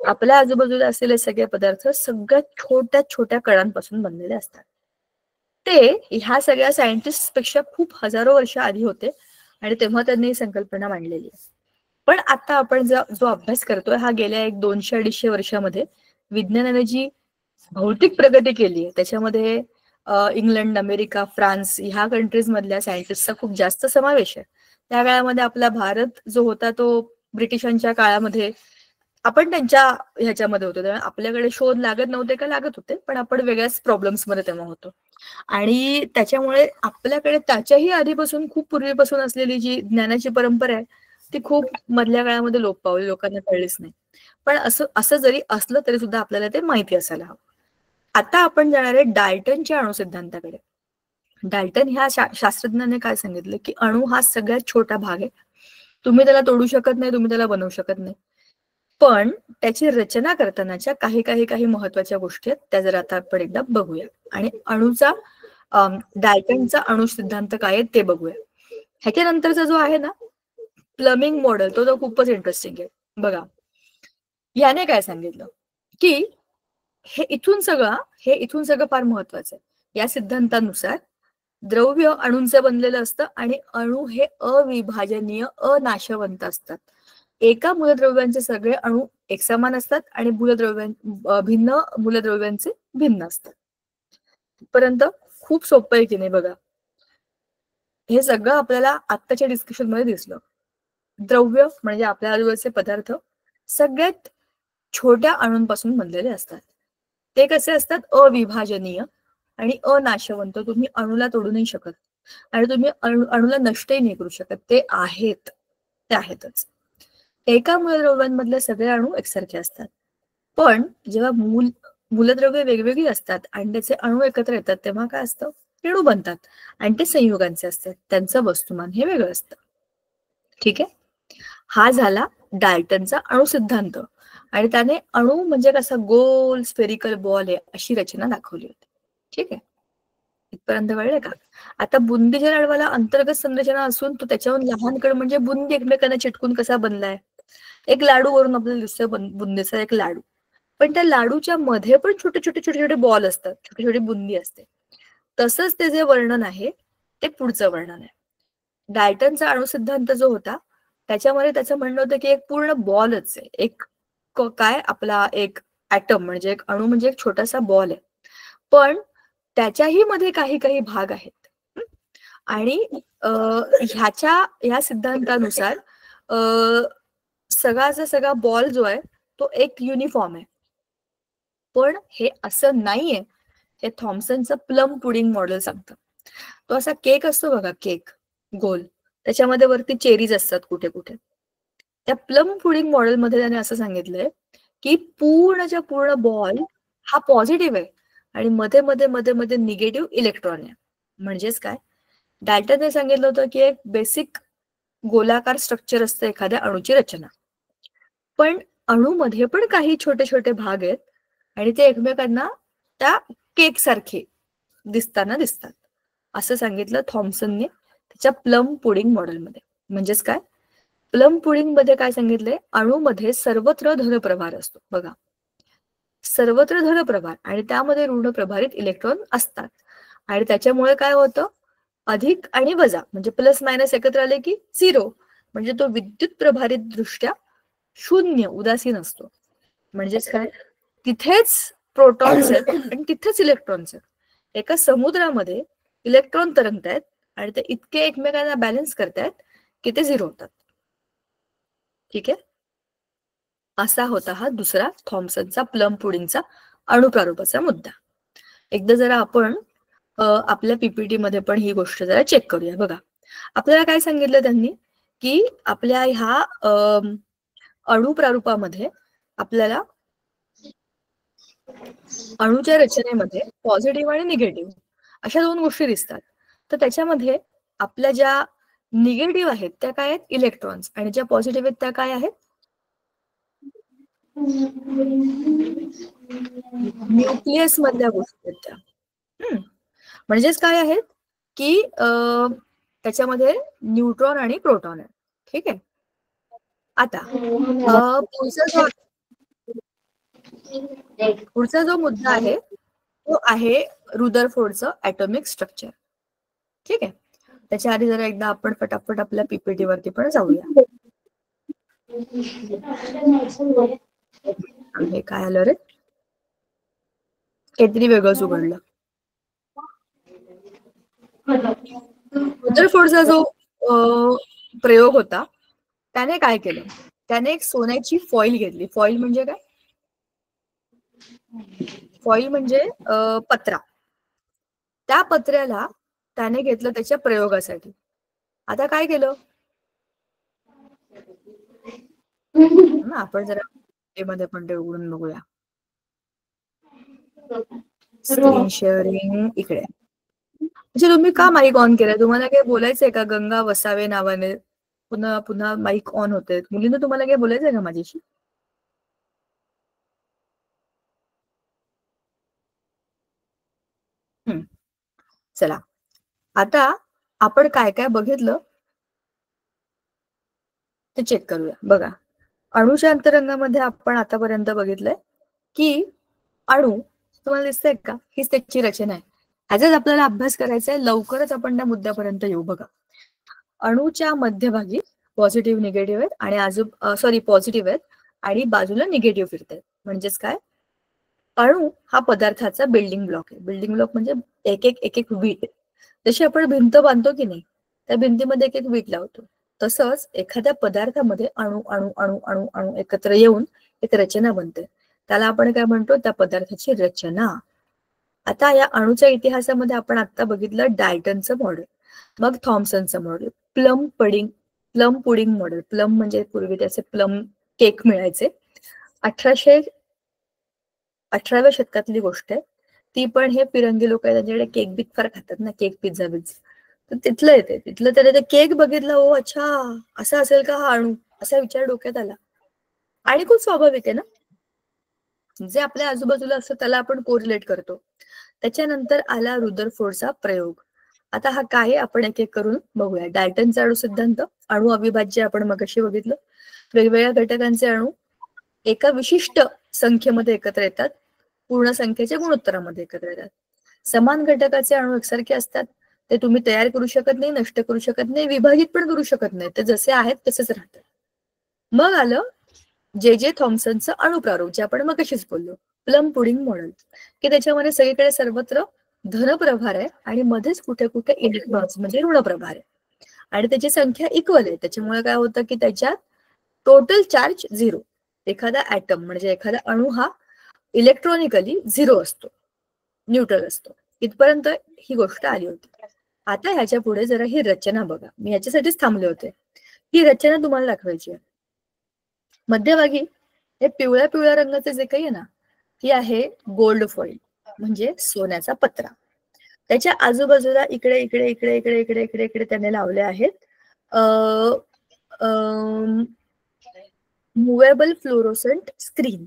आपल्या आजूबाजूला असलेले सगळे पदार्थ सगळ्यात छोट्या छोट्या कणांपासून बनलेले असतात. ते ह्या सगळ्या सायंटिस्ट पेक्षा खूप हजारो वर्ष आधी होते आणि तेव्हा त्यांनी ही संकल्पना मांडलेली आहे. पण आता आपण जो अभ्यास करतोय, हा गेल्या 200-250 वर्षामध्ये विज्ञानाने जी भौतिक प्रगती केली आहे, त्याच्यामध्ये इंग्लंड, अमेरिका, फ्रान्स ह्या कंट्रीज मधल्या सायंटिस्टचा खूप जास्त समावेश आहे. त्या काळामध्ये आपला भारत जो होता तो ब्रिटिशांच्या काळामध्ये आपण त्यांच्या ह्याच्यामध्ये होतो, त्यामुळे आपल्याकडे शोध लागत नव्हते का? लागत होते, पण आपण वेगळ्याच प्रॉब्लेम्स मध्ये तेव्हा होतो. आणि त्याच्यामुळे आपल्याकडे त्याच्याही आधीपासून, खूप पूर्वीपासून असलेली जी ज्ञानाची परंपरा आहे, ती खूप मधल्या काळामध्ये लोप पावली, लोकांना कळलीच नाही. पण असं असं जरी असलं तरी सुद्धा आपल्याला ते माहिती असायला हवं. आता आपण जाणार आहे डाल्टनच्या अणुसिद्धांताकडे. डाल्टन ह्या शास्त्रज्ञाने काय सांगितलं की अणू हा सगळ्यात छोटा भाग आहे, तुम्ही त्याला तोडू शकत नाही, तुम्ही त्याला बनवू शकत नाही, पण त्याची रचना करतानाच्या काही काही काही महत्वाच्या गोष्टी आहेत, त्या जर आता आपण एकदा बघूया. आणि अणूचा डाल्टनचा अणु सिद्धांत काय आहे ते बघूया. ह्याच्यानंतरचा जो आहे ना प्लमिंग मॉडेल, तो खूपच इंटरेस्टिंग आहे. बघा, याने काय सांगितलं की हे इथून सगळं फार महत्वाचं आहे. या सिद्धांतानुसार द्रव्य अणूंचं बनलेलं असतं आणि अणू हे अविभाजनीय, अनाशवंत असतात. एका मूलद्रव्यांचे सगळे अणू एकसमान असतात आणि भिन्न मूलद्रव्यांचे भिन्न असतात. पर्यंत खूप सोपं आहे की नाही? बघा, हे सगळं आपल्याला आत्ताच्या डिस्कशन मध्ये दिसलं. द्रव्य म्हणजे आपल्या आजूबाजूचे पदार्थ सगळ्यात छोट्या अणूंपासून बनलेले असतात. ते कसे असतात? अविभाजनीय आणि अनाशवंत. तुम्ही अणूला तोडू नाही शकत आणि तुम्ही अणूला नष्टही नाही करू शकत. ते आहेतच. एका मूलद्रव्यांमधले सगळे अणू एकसारखे असतात, पण जेव्हा मूलद्रव्य वेगवेगळी असतात आणि त्याचे अणू एकत्र येतात तेव्हा काय असतं? रेणू बनतात आणि ते संयुगांचे असतात, त्यांचं वस्तुमान हे वेगळं असतं. ठीक आहे, हा झाला डाल्टनचा अणु सिद्धांत. आणि त्याने अणू म्हणजे कसा गोल स्फेरिकल बॉल आहे अशी रचना दाखवली होती. ठीक आहे, इथपर्यंत कळलं का? आता बुंदीच्या लाडवाला अंतर्गत संरचना असून तो त्याच्याहून लहान कण म्हणजे बुंदी एकमेकांना चिटकून कसा बनलाय? एक लाडू वरून आपल्याला दिसतोय बुंदीचा एक लाडू, पण त्या लाडूच्या मध्ये पण छोटे छोटे छोटे छोटे बॉल असतात, छोटी छोटी बुंदी असते. तसंच ते जे वर्णन आहे ते पुढचं वर्णन आहे. डाल्टनचा अणुसिद्धांत जो होता त्याच्यामध्ये त्याचं म्हणणं होतं की एक पूर्ण बॉलच आहे, एक काय आपला एक ऍटम म्हणजे एक अणू म्हणजे एक छोटासा बॉल आहे, पण त्याच्याही मध्ये काही काही भाग आहेत. आणि ह्या सिद्धांतानुसार सगळा बॉल जो आहे तो एक युनिफॉर्म आहे. पण हे असं नाहीये. हे थॉम्सनचं प्लम पुडिंग मॉडेल सांगतं. तो असा केक असतो बघा, केक गोल, त्याच्यामध्ये वरती चेरीज असतात कुठे कुठे. त्या प्लम पुडिंग मॉडेलमध्ये त्याने असं सांगितलंय की पूर्णच्या पूर्ण बॉल हा पॉझिटिव्ह आहे आणि मध्ये मध्ये मध्ये मध्ये निगेटिव्ह इलेक्ट्रॉन आहे. म्हणजेच काय, डाल्टनने सांगितलं होतं की एक बेसिक गोलाकार स्ट्रक्चर असतं एखाद्या अणूची रचना, पण अणूमध्ये पण काही छोटे छोटे भाग आहेत आणि ते एकमेकांना त्या केक सारखे दिसतात, असं सांगितलं थॉम्सनने त्याच्या प्लम पुडिंग मॉडेलमध्ये. म्हणजेच काय, प्लम पुडिंग मध्ये काय सांगितलंय, अणूमध्ये सर्वत्र धनप्रभार असतो बघा, सर्वत्र धनप्रभार आणि त्यामध्ये ऋण प्रभारित इलेक्ट्रॉन असतात आणि त्याच्यामुळे काय होतं, अधिक आणि वजा म्हणजे प्लस मायनस एकत्र आले की 0, म्हणजे तो विद्युत प्रभारित दृष्ट्या शून्य उदासीन असतो. म्हणजेच काय, तिथेच प्रोटॉन्स आहेत आणि तिथेच इलेक्ट्रॉन्स आहेत. एका समुद्रामध्ये इलेक्ट्रॉन तरंगतायत आणि ते इतके एकमेकांना बॅलन्स करतायत की ते 0 होतात. ठीक आहे, असा होता हा दुसरा थॉम्सनचा प्लम पुडिंगचा अणुप्रारूपाचा मुद्दा. एकदा जरा आपण आपल्या पीपीटी मध्ये पण ही गोष्ट जरा चेक करूया. बघा, आपल्याला काय सांगितलं त्यांनी की आपल्या ह्या अणुप्रारूपामध्ये आपल्याला अणूच्या रचनेमध्ये पॉझिटिव्ह आणि निगेटिव्ह अशा 2 गोष्टी दिसतात. तर त्याच्यामध्ये आपल्या ज्या निगेटिव्ह आहेत त्या काय आहेत, इलेक्ट्रॉन्स, आणि ज्या पॉझिटिव्ह आहेत त्या काय आहेत, न्यूक्लियस मधल्या गोष्टी आहेत त्या. म्हणजेच काय आहेत की त्याच्यामध्ये न्यूट्रॉन आणि प्रोटॉन आहे. ठीक आहे, आता पुढचा जो मुद्दा आहे तो आहे रुदरफोर्डचं ॲटॉमिक स्ट्रक्चर. ठीक आहे, त्याच्या आधी जरा एकदा आपण फटाफट आपल्या पीपीटी वरती पण जाऊया. हे काय आलं रे, काहीतरी वेगळंच उघडलं. रुदरफोर्डचा जो प्रयोग होता त्याने काय केलं, त्याने एक सोन्याची फॉईल घेतली. फॉईल म्हणजे काय, फॉईल म्हणजे पत्रा. त्या पत्र्याला त्याने घेतलं त्याच्या प्रयोगासाठी. आता काय केलं ना, आपण जरा मध्ये पण ते उघडून बघूया. स्क्रीन शेअरिंग इकडे. म्हणजे तुम्ही का माईक ऑन केलाय, तुम्हाला काय बोलायचंय का? गंगा वसावे नावाने पुन्हा पुन्हा माईक ऑन होते. मुलींना तुम्हाला काय बोलायचंय का माझ्याशी? चला, आता आपण काय काय बघितलं ते चेक करूया. बघा, अणूच्या अंतरंगामध्ये आपण आतापर्यंत बघितलंय की अणू, तुम्हाला दिसतंय का, हीच त्याची रचना आहे. ह्याचाच आपल्याला अभ्यास करायचा आहे. लवकरच आपण त्या मुद्द्यापर्यंत येऊ. बघा, अणूच्या मध्यभागी पॉझिटिव्ह निगेटिव्ह आहेत आणि पॉझिटिव्ह आहेत आणि बाजूला निगेटिव्ह फिरतात. म्हणजेच काय, अणू हा पदार्थाचा बिल्डिंग ब्लॉक आहे. बिल्डिंग ब्लॉक म्हणजे एक एक वीट. जशी आपण भिंत बांधतो की नाही, त्या भिंतीमध्ये एक वीट लावतो, तसंच एखाद्या पदार्थामध्ये अणू अणू अणू अणू अणू एकत्र येऊन एक रचना बनते. त्याला आपण काय म्हणतो, त्या पदार्थाची रचना. आता या अणूच्या इतिहासामध्ये आपण आता बघितलं डाल्टनचं मॉडेल, मग थॉम्सनचं model, plum pudding model. Plum म्हणजे पूर्वी त्याचे प्लम केक मिळायचे. 18व्या शतकातली गोष्ट आहे ती. पण हे फिरंगी लोक आहेत, त्यांच्याकडे केक बीक फार खातात ना, केक पिझ्झा बिझ्झा. तर तिथलं येते, तिथलं त्याने ते केक बघितलं, ओ अच्छा असं असेल का हा अणू, असा विचार डोक्यात आला. आणि खूप स्वाभाविक आहे ना, जे आपल्या आजूबाजूला असतं त्याला आपण कोरिलेट करतो. त्याच्यानंतर आला रुदरफोर्डचा प्रयोग. आता हा काय आपण एक एक करून बघूया. डाल्टनचा अणू सिद्धांत, अणू अविभाज्य आपण मगाशी बघितलं. वेगवेगळ्या घटकांचे अणू एका विशिष्ट संख्येमध्ये एकत्र येतात, पूर्ण संख्येच्या गुणोत्तरामध्ये एकत्र येतात. समान घटकाचे अणू एकसारखे असतात, ते तुम्ही तयार करू शकत नाही, नष्ट करू शकत नाही, विभाजित पण करू शकत नाही, ते जसे आहेत तसेच राहतात. मग आलं जे थॉम्सनचं अणुप्रारूप, जे आपण मगाशीच बोललो, प्लम पुडिंग मॉडेल, की त्याच्यामध्ये सगळीकडे सर्वत्र धनप्रभार आहे आणि मध्येच कुठे कुठे इलेक्ट्रॉन्स म्हणजे ऋणप्रभार आहे आणि त्याची संख्या इक्वल आहे. त्याच्यामुळे काय होतं की त्याच्यात टोटल चार्ज 0. एखादा ऍटम म्हणजे एखादा अणू हा इलेक्ट्रॉनिकली 0 असतो, न्यूट्रल असतो. इथपर्यंत ही गोष्ट आली होती. आता ह्याच्या पुढे जरा ही रचना बघा. मी याच्यासाठीच थांबले होते. ही रचना तुम्हाला दाखवायची आहे. मध्यभागी हे पिवळ्या पिवळ्या रंगाचे जे काही आहे ना, ही आहे गोल्ड फॉईल, म्हणजे सोन्याचा पत्रा. त्याच्या आजूबाजूला इकडे इकडे इकडे इकडे इकडे इकडे इकडे त्याने लावले आहेत मुव्हेबल फ्लोरोसेंट स्क्रीन.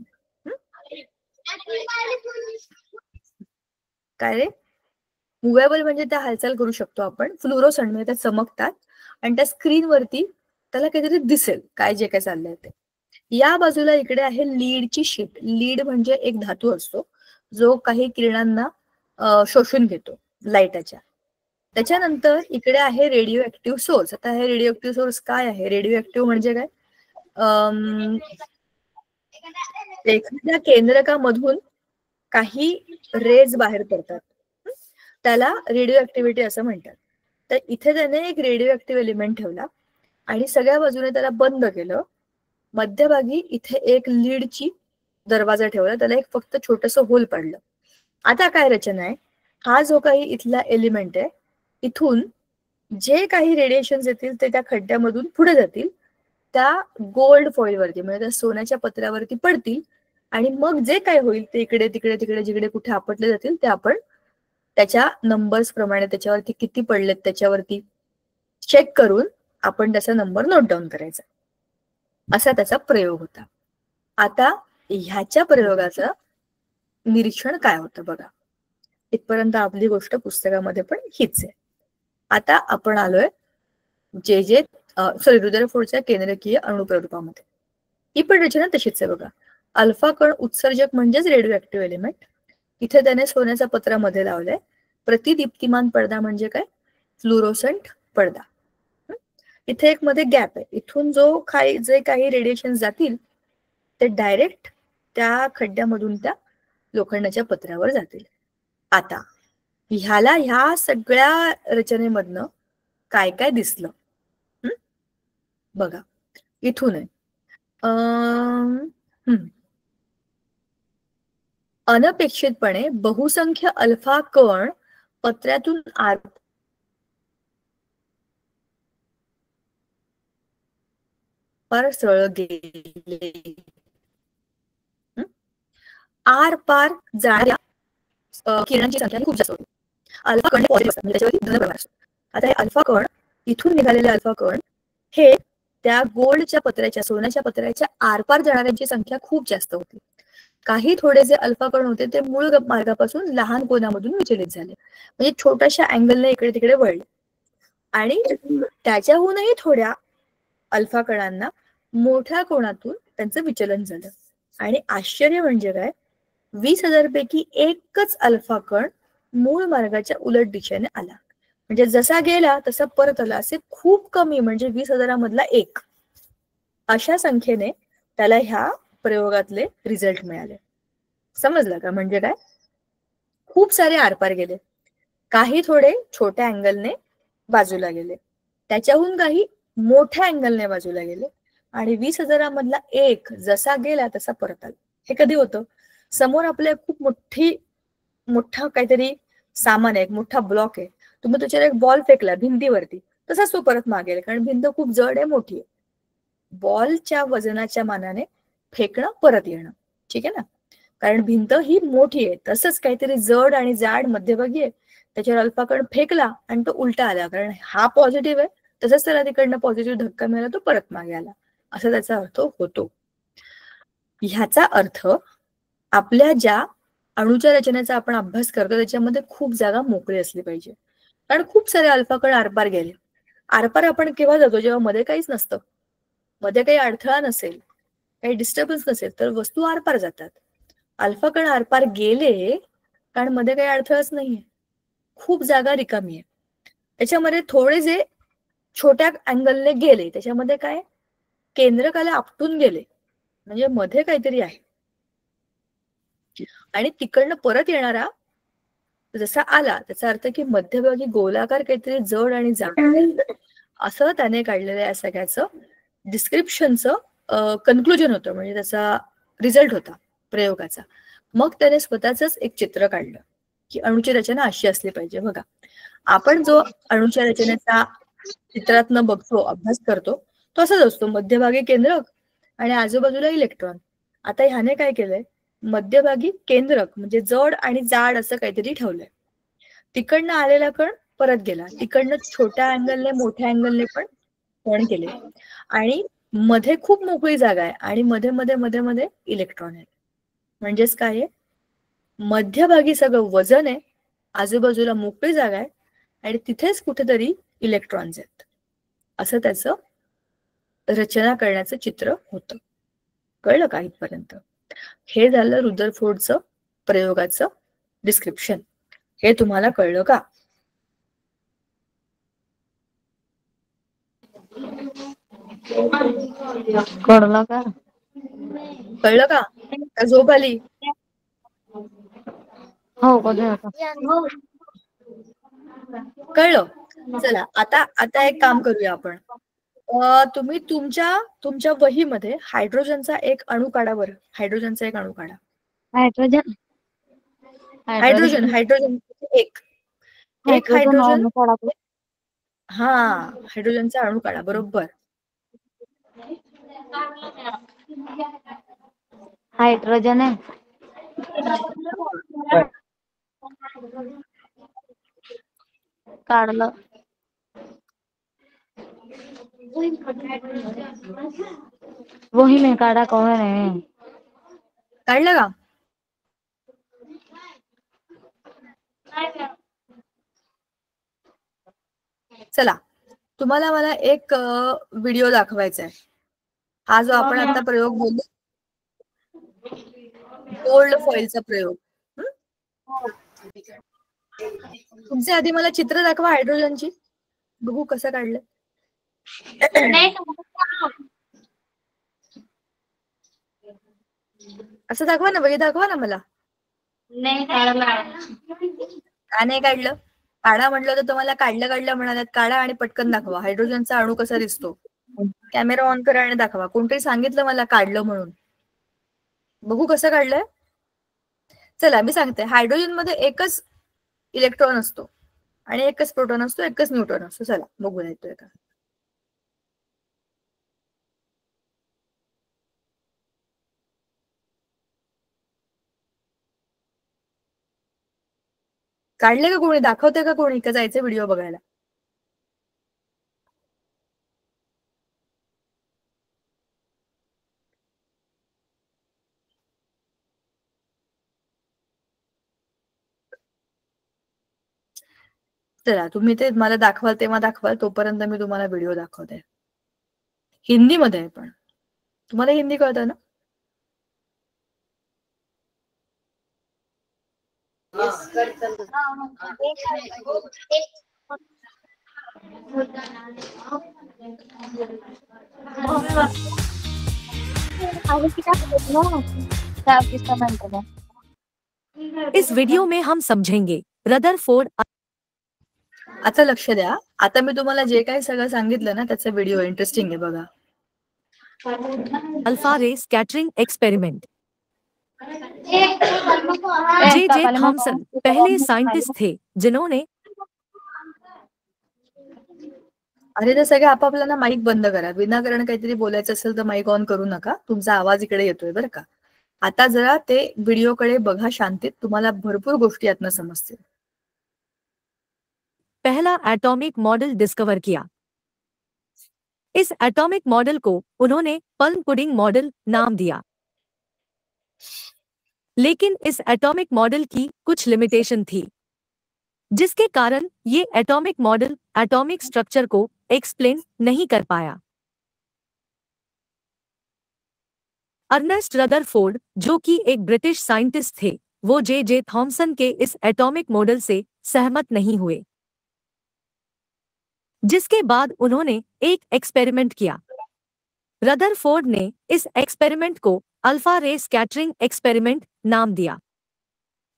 काय रे? मुव्हेबल म्हणजे त्या हालचाल करू शकतो आपण. फ्लोरोसेंट म्हणजे त्या चमकतात आणि त्या स्क्रीनवरती त्याला काहीतरी दिसेल काय जे काय चाललंय ते. या बाजूला इकडे आहे लीडची शीट. लीड म्हणजे एक धातू असतो जो काही किरणांना शोषून घेतो लाईटाच्या. त्याच्यानंतर इकडे आहे रेडिओ ऍक्टिव्ह सोर्स. आता हे रेडिओ ऍक्टिव्ह सोर्स काय आहे? रेडिओ ऍक्टिव्ह म्हणजे काय? एखाद्या केंद्रकामधून काही रेज बाहेर पडतात, त्याला रेडिओ ऍक्टिव्हिटी असं म्हणतात. तर इथे त्याने एक रेडिओ ऍक्टिव्ह एलिमेंट ठेवला आणि सगळ्या बाजूने त्याला बंद केलं. मध्यभागी इथे एक लीडची दरवाजा ठेवला, त्याला एक फक्त छोटस होल पाडलं. आता काय रचना आहे? हा जो काही इथला एलिमेंट आहे, इथून जे काही रेडिएशन येतील ते त्या खड्ड्यामधून पुढे जातील, त्या गोल्ड फॉईलवरती म्हणजे त्या सोन्याच्या पत्र्यावरती पडतील आणि मग जे काय होईल ते इकडे तिकडे तिकडे जिकडे कुठे आपटले जातील ते आपण त्याच्या नंबर्स प्रमाणे त्याच्यावरती किती पडलेत त्याच्यावरती चेक करून आपण त्याचा नंबर नोट डाऊन करायचा. असा त्याचा प्रयोग होता. आता ह्याच्या प्रयोगाचं निरीक्षण काय होतं बघा. इथपर्यंत आपली गोष्ट पुस्तकामध्ये पण हीच आहे. आता आपण आलोय रुदरफोर्डच्या केंद्रकीय अणुप्ररूपामध्ये. ही पण रचना तशीच आहे बघा. अल्फा कण उत्सर्जक म्हणजेच रेडिओ ऍक्टिव्ह एलिमेंट. इथे त्याने सोन्याचा पत्रा मध्ये लावलाय. प्रतिदीप्तिमान पडदा म्हणजे काय? फ्लुरोसंट पडदा. इथे एक मध्ये गॅप आहे. इथून जे काही रेडिएशन जातील ते डायरेक्ट त्या खड्ड्यामधून त्या लोखंडाच्या पत्र्यावर जातील. आता ह्या सगळ्या रचनेमधनं काय काय दिसलं बघा. इथून आहे अनपेक्षितपणे बहुसंख्य अल्फा कण पत्र्यातून आरपार सरळ गेले. आरपार जाणाऱ्या किरणांची संख्या खूप जास्त होती. अल्फा कण पॉझिटिव्ह असतात, त्याच्यावरती धन प्रभार असतो. आता हे अल्फा कण, इथून निघालेले अल्फा कण हे त्या गोल्डच्या पत्र्याच्या सोन्याच्या पत्र्याच्या आरपार जाणाऱ्यांची संख्या खूप जास्त होती. काही थोडे जे अल्फा कण होते ते मूळ मार्गापासून लहान कोनामधून विचलित झाले, म्हणजे छोट्याशा अँगलने इकडे तिकडे वळले. आणि त्याच्याहूनही थोड्या अल्फा कणांना मोठ्या कोनातून त्यांचं विचलन झालं. आणि आश्चर्य म्हणजे काय, 20,000 पैकी एकच अल्फा कण मूळ मार्गाच्या उलट दिशेने आला. म्हणजे जसा गेला तसा परत आला. असे खूप कमी, म्हणजे 20,000 मधला एक, अशा संख्येने त्याला ह्या प्रयोगातले रिझल्ट मिळाले. समजलं का? म्हणजे काय, खूप सारे आरपार गेले, काही थोडे छोट्या अँगलने बाजूला गेले, त्याच्याहून काही मोठ्या अँगलने बाजूला गेले, आणि 20,000 मधला एक जसा गेला तसा परत आला. हे कधी होतं? समोर आपल्या खूप मोठा काहीतरी सामान आहे, एक मोठा ब्लॉक आहे, तुम्ही त्याच्यावर एक बॉल फेकला भिंतीवरती, तसाच तो परत मागेल, कारण भिंत खूप जड आहे, मोठी आहे. बॉलच्या वजनाच्या मानाने फेकणं परत येणं, ठीक आहे ना, कारण भिंत ही मोठी आहे. तसंच काहीतरी जड आणि जाड मध्यभागी आहे, त्याच्यावर अल्फा कण फेकला आणि तो उलटा आला, कारण हा पॉझिटिव्ह आहे, तसंच त्याला तिकडनं पॉझिटिव्ह धक्का मिळाला, तो परत मागे आला, असा त्याचा अर्थ होतो. ह्याचा अर्थ आपल्या ज्या अणुच्या रचनेचा आपण अभ्यास करतो त्याच्यामध्ये खूप जागा मोकळी असली पाहिजे, कारण खूप सारे अल्फा कण आरपार गेले. आरपार आपण केव्हा जातो? जेव्हा मध्ये काहीच नसतं, मध्ये काही अडथळा नसेल, काही डिस्टर्बन्स नसेल, तर वस्तू आरपार जातात. अल्फा कण आरपार गेले कारण मध्ये काही अडथळाच नाहीये, खूप जागा रिकामी आहे. त्याच्यामध्ये थोडे जे छोट्या अँगलने गेले त्याच्यामध्ये काय, केंद्रकाला आपटून गेले, म्हणजे मध्ये काहीतरी आहे. आणि तिकडनं परत येणारा जसा आला त्याचा अर्थ की मध्यभागी गोलाकार काहीतरी जड आणि जाड, असं त्याने काढलेलं या सगळ्याचं डिस्क्रिप्शनचं कन्क्लुजन होतं, म्हणजे त्याचा रिझल्ट होता प्रयोगाचा. मग त्याने स्वतःच एक चित्र काढलं की अणूची रचना अशी असली पाहिजे. बघा, आपण जो अणूच्या रचनेचा चित्रातनं बघतो, अभ्यास करतो, तो असाच असतो. मध्यभागी केंद्रक आणि आजूबाजूला इलेक्ट्रॉन. आता ह्याने काय केलंय, मध्यभागी केंद्रक म्हणजे जड आणि जाड असं काहीतरी ठेवलंय. तिकडनं आलेला कण परत गेला, तिकडनं छोट्या अँगलने मोठ्या अँगलने पण कण केले आणि मध्ये खूप मोकळी जागा आहे आणि मध्ये मध्ये मध्ये मध्ये इलेक्ट्रॉन आहे. म्हणजेच काय आहे, मध्यभागी सगळं वजन आहे, आजूबाजूला मोकळी जागा आहे आणि तिथेच कुठेतरी इलेक्ट्रॉन्स आहेत. असं त्याचं रचना करण्याचं चित्र होतं. कळलं का इथपर्यंत? हे झालं रुदरफोर्डचं प्रयोगाचं डिस्क्रिप्शन. हे तुम्हाला कळलं का? कळलं का? कळलं का? का झोप आली? हो कळलं. कळलं. चला आता एक काम करूया आपण. तुम्ही तुमच्या वहीमध्ये हायड्रोजनचा एक अणू काढा बरं. हायड्रोजनचा एक अणू काढा. हायड्रोजन हायड्रोजन एक हायड्रोजन. हा, हायड्रोजनचा अणू काढा. बरोबर. हायड्रोजन आहे. काढलं. वही में काढा कौन है? काढलं का? चला, तुम्हाला मला एक व्हिडिओ दाखवायचा आहे. हा जो आपण आता प्रयोग बोललो, गोल्ड फॉइलचा प्रयोग. तुमचे आधी मला चित्र दाखवा हायड्रोजनची, बघू कसं काढलं. असं दाखवा ना, वही दाखवा ना मला. नाही काढलं. का नाही काढलं? काढा म्हटलं तर तुम्हाला काढलं म्हणाल्यात. काढा आणि पटकन दाखवा हायड्रोजनचा अणू कसा दिसतो. कॅमेरा ऑन करा आणि दाखवा. कोणतरी सांगितलं मला काढलं म्हणून. बघू कसं काढलंय. चला मी सांगते. हायड्रोजन मध्ये एकच इलेक्ट्रॉन असतो आणि एकच प्रोटॉन असतो, एकच न्यूट्रॉन असतो. चला बघूया येतोय का. काढले का कोणी? दाखवते का कोणी? का जायचं व्हिडिओ बघायला? चला, तुम्ही ते मला दाखवाल तेव्हा दाखवाल, तोपर्यंत मी तुम्हाला व्हिडिओ दाखवते. हिंदीमध्ये आहे पण. तुम्हाला हिंदी कळतं ना? इस वीडियो में हम समझेंगे रदरफोर्ड. आता लक्ष द्या. आता मी तुम्हाला जे काही सगळं सांगितलं ना, त्याचा व्हिडिओ इंटरेस्टिंग आहे, बघा. Alpha ray scattering experiment. J Thomson पहले साइंटिस्ट थे जिन्होंने. अरे ते सगळे आपापला ना माईक बंद करा. विनाकारण काहीतरी बोलायचं असेल तर माईक ऑन करू नका. तुमचा आवाज इकडे येतोय बरं का. आता जरा ते व्हिडिओकडे बघा शांतीत. तुम्हाला भरपूर गोष्टी यातनं समजतील. पहला एटॉमिक मॉडल डिस्कवर किया. इस एटॉमिक मॉडल को उन्होंने पल्म पुडिंग मॉडल नाम दिया. लेकिन इस एटॉमिक मॉडल की कुछ लिमिटेशन थी, जिसके कारण ये एटॉमिक मॉडल एटॉमिक स्ट्रक्चर को एक्सप्लेन नहीं कर पाया. अर्नेस्ट रदरफोर्ड, जो कि एक ब्रिटिश साइंटिस्ट थे, वो जे थॉमसन के इस एटॉमिक मॉडल से सहमत नहीं हुए, जिसके बाद उन्होंने एक एक्सपेरिमेंट किया. रदरफोर्ड ने इस एक्सपेरिमेंट को अल्फा रे स्कैटरिंग एक्सपेरिमेंट नाम दिया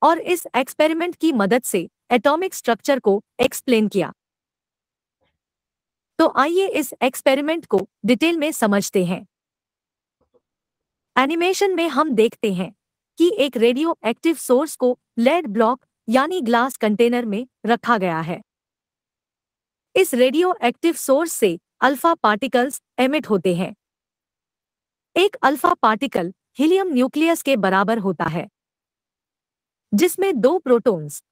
और इस एक्सपेरिमेंट की मदद से एटॉमिक स्ट्रक्चर को एक्सप्लेन किया. तो आइए इस एक्सपेरिमेंट को डिटेल में समझते हैं. एनिमेशन में हम देखते हैं कि एक रेडियो एक्टिव सोर्स को लेड ब्लॉक यानी ग्लास कंटेनर में रखा गया है। इस रेडियो एक्टिव सोर्स से अल्फा पार्टिकल्स एमिट होते हैं। एक अल्फा पार्टिकल हीलियम न्यूक्लियस के बराबर होता है, जिसमें 2 प्रोटॉन्स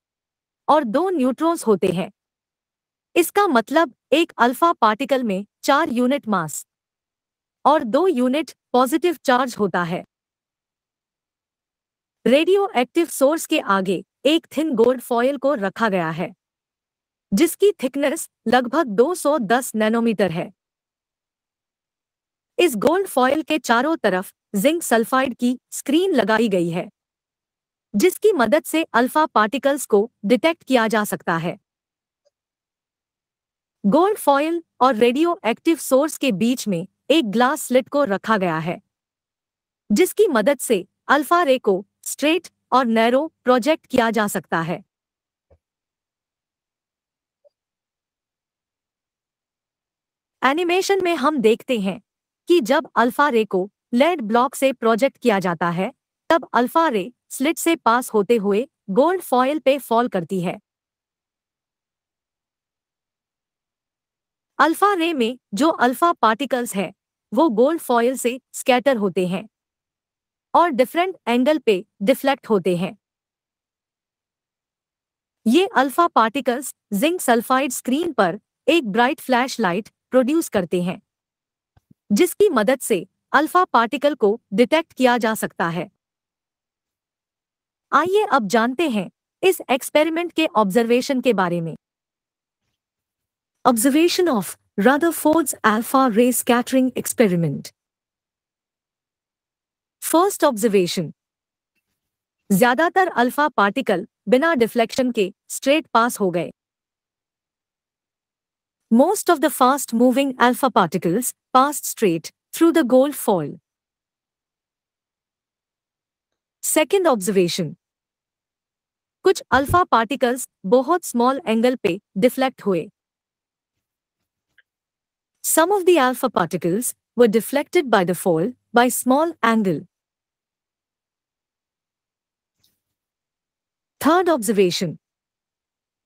और 2 न्यूट्रॉन्स होते हैं। इसका मतलब एक अल्फा पार्टिकल में 4 यूनिट मास और 2 यूनिट पॉजिटिव चार्ज होता है। रेडियो एक्टिव सोर्स के आगे एक थिन गोल्ड फॉयल को रखा गया है, जिसकी थिकनेस लगभग 210 नैनोमीटर है। इस गोल्ड फॉयल के चारों तरफ जिंक सल्फाइड की स्क्रीन लगाई गई है, जिसकी मदद से अल्फा पार्टिकल्स को डिटेक्ट किया जा सकता है। गोल्ड फॉयल और रेडियो एक्टिव सोर्स के बीच में एक ग्लास स्लिट को रखा गया है, जिसकी मदद से अल्फा रे को स्ट्रेट और नैरो प्रोजेक्ट किया जा सकता है। एनिमेशन में हम देखते हैं कि जब अल्फा रे को लेड ब्लॉक से प्रोजेक्ट किया जाता है, तब अल्फा रे स्लिट से पास होते हुए गोल्ड फॉयल पे फॉल करती है। अल्फा रे में जो अल्फा पार्टिकल्स है वो गोल्ड फॉयल से स्कैटर होते हैं और डिफरेंट एंगल पे डिफ्लेक्ट होते हैं। ये अल्फा पार्टिकल्स जिंक सल्फाइड स्क्रीन पर एक ब्राइट फ्लैश लाइट प्रोड्यूस करते हैं, जिसकी मदद से अल्फा पार्टिकल को डिटेक्ट किया जा सकता है। आइए अब जानते हैं इस एक्सपेरिमेंट के ऑब्जर्वेशन के बारे में। Observation of Rutherford's alpha ray scattering experiment. First observation, ज्यादातर अल्फा पार्टिकल बिना डिफ्लेक्शन के स्ट्रेट पास हो गए। Most of the fast-moving alpha particles passed straight through the gold foil. Second observation, कुछ अल्फा पार्टिकल्स बहुत स्मॉल एंगल पे डिफ्लेक्ट हुए। Some of the alpha particles were deflected by the foil by small angle. Third observation,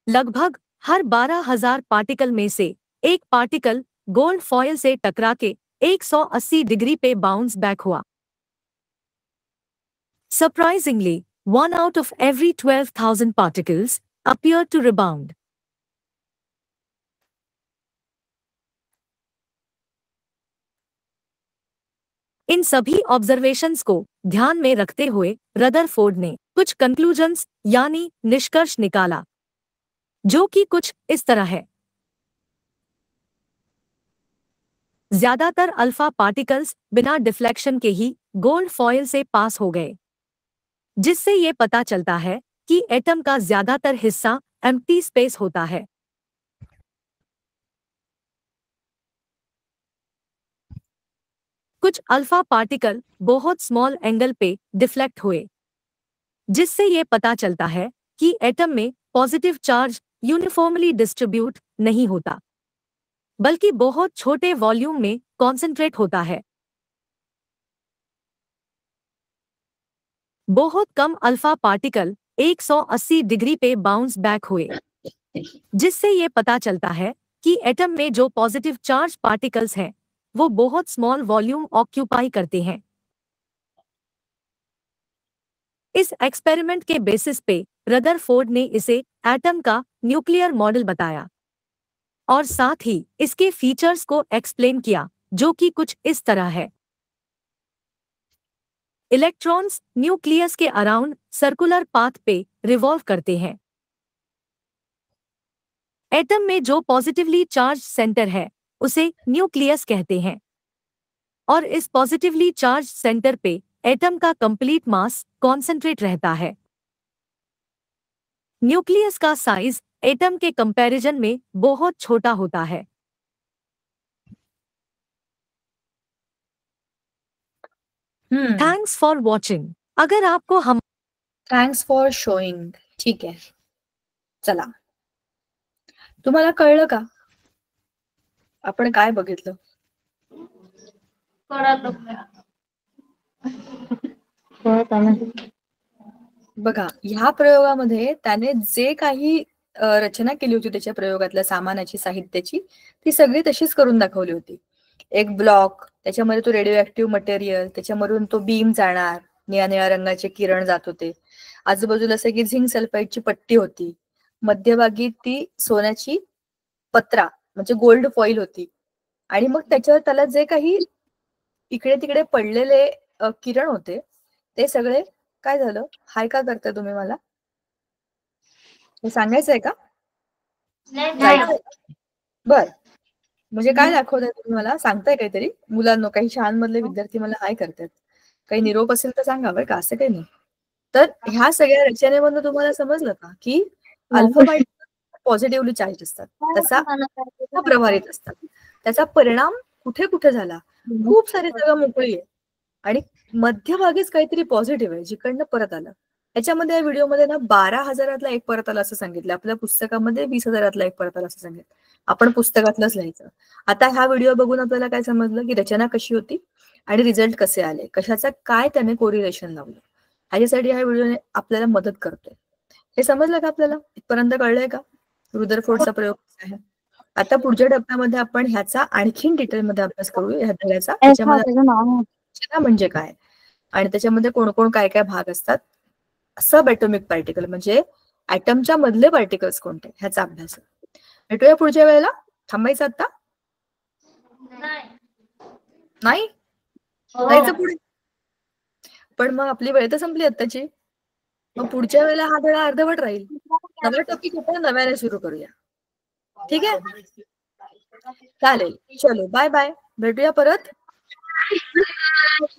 लगभग हर 12,000 पार्टिकल में से एक पार्टिकल गोल्ड फॉयल से टकरा के 180 डिग्री पे बाउंस बैक हुआ। Surprisingly, 1 out of every 12,000 particles appeared to rebound. In सभी ऑब्जर्वेशंस को ध्यान में रखते हुए रदरफोर्ड ने कुछ कंक्लूजन्स यानी निष्कर्ष निकाला, जो कि कुछ इस तरह है। ज्यादातर अल्फा पार्टिकल्स बिना डिफ्लेक्शन के ही गोल्ड फॉयल से पास हो गए, जिससे ये पता चलता है कि एटम का ज्यादातर हिस्सा एम्प्टी स्पेस होता है। कुछ अल्फा पार्टिकल बहुत स्मॉल एंगल पे डिफ्लेक्ट हुए, जिससे ये पता चलता है कि एटम में पॉजिटिव चार्ज यूनिफॉर्मली डिस्ट्रीब्यूट नहीं होता, बल्कि बहुत छोटे वॉल्यूम में कॉन्सेंट्रेट होता है। बहुत कम अल्फा पार्टिकल 180 डिग्री पे बाउंस बैक हुए, जिससे ये पता चलता है कि एटम में जो पॉजिटिव चार्ज पार्टिकल्स हैं वो बहुत स्मॉल वॉल्यूम ऑक्यूपाई करते हैं। इस एक्सपेरिमेंट के बेसिस पे रदरफोर्ड ने इसे एटम का न्यूक्लियर मॉडल बताया और साथ ही इसके फीचर्स को एक्सप्लेन किया, जो कि कुछ इस तरह है। इलेक्ट्रॉन्स न्यूक्लियस के अराउंड सर्कुलर पाथ पे रिवॉल्व करते हैं। एटम में जो पॉजिटिवली चार्ज सेंटर है उसे न्यूक्लियस कहते हैं और इस पॉजिटिवली चार्ज सेंटर पे एटम का कंप्लीट मास कॉन्सेंट्रेट रहता है। न्यूक्लियस का साइज एटम के कंपैरिजन में बहुत छोटा होता है। Thanks for watching. अगर आपको हम थँक्स फॉर शोइंग। ठीक आहे, चला, तुम्हाला कळलं का आपण काय बघितलं? कळत नाही. बघा, ह्या प्रयोगामध्ये त्याने जे काही रचना केली होती त्याच्या प्रयोगातल्या सामानाची, साहित्याची, ती सगळी तशीच करून दाखवली होती. एक ब्लॉक, त्याच्यामध्ये तो रेडिओ ऍक्टिव्ह मटेरियल, त्याच्यामधून तो बीम जाणार, निळ्या निळ्या रंगाचे किरण जात होते. आजूबाजूला सगळी झिंक सल्फाईडची पट्टी होती. मध्यभागी ती सोन्याची पत्रा म्हणजे गोल्ड फॉईल होती. आणि मग त्याच्यावर त्याला जे काही इकडे तिकडे पडलेले किरण होते ते सगळे काय झालं? हाय का करताय तुम्ही मला? हे सांगायचंय का? जायचंय? बर. म्हणजे काय दाखवताय तुम्ही मला? सांगताय काहीतरी? मुलांना, काही शाळांमधले विद्यार्थी मला हाय करतात. काही निरोप असेल तर सांगा बरं का, असं काही नाही. तर ह्या सगळ्या रचनेमधून तुम्हाला समजलं का की अल्फा पार्टिकल पॉझिटिव्हली चार्ज असतात, त्याचा प्रभारित असतात, त्याचा परिणाम कुठे कुठे झाला? खूप सारी जागा मोकळी आहे आणि मध्यभागीच काहीतरी पॉझिटिव्ह आहे जिकडनं परत आलं. याच्यामध्ये या व्हिडिओमध्ये ना 12,000 एक परत आला असं सांगितलं. आपल्या पुस्तकामध्ये 20,000 एक परत आला असं सांगितलं. आपण पुस्तकातलंच लिहायचं. आता हा व्हिडिओ बघून आपल्याला काय समजलं की रचना कशी होती आणि रिझल्ट कसे आले, कशाचा काय त्याने कोरिलेशन लावलं, ह्याच्यासाठी हा व्हिडिओ आपल्याला मदत करतोय. हे समजलं का आपल्याला? इथपर्यंत कळलंय का रुदरफोर्डचा प्रयोग कसा आहे? आता पुढच्या टप्प्यामध्ये आपण ह्याचा आणखीन डिटेलमध्ये अभ्यास करू ह्या धड्याचा. त्याच्यामध्ये रचना म्हणजे काय आणि त्याच्यामध्ये कोण कोण काय काय भाग असतात, सब ॲटॉमिक पार्टिकल म्हणजे ॲटमच्या मधले पार्टिकल्स कोणते, ह्याचा अभ्यास. भेटूया पुढच्या वेळेला. थांबायचं आता? नाही जायचं पुढे? पण मग आपली वेळ तर संपली आत्ताची. मग पुढच्या वेळेला हा धडा अर्धवट राहील. नवा टॉपिक आपण नव्याने सुरू करूया. ठीक आहे? चालेल. चलो बाय बाय. भेटूया परत.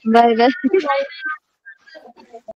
Bye bye.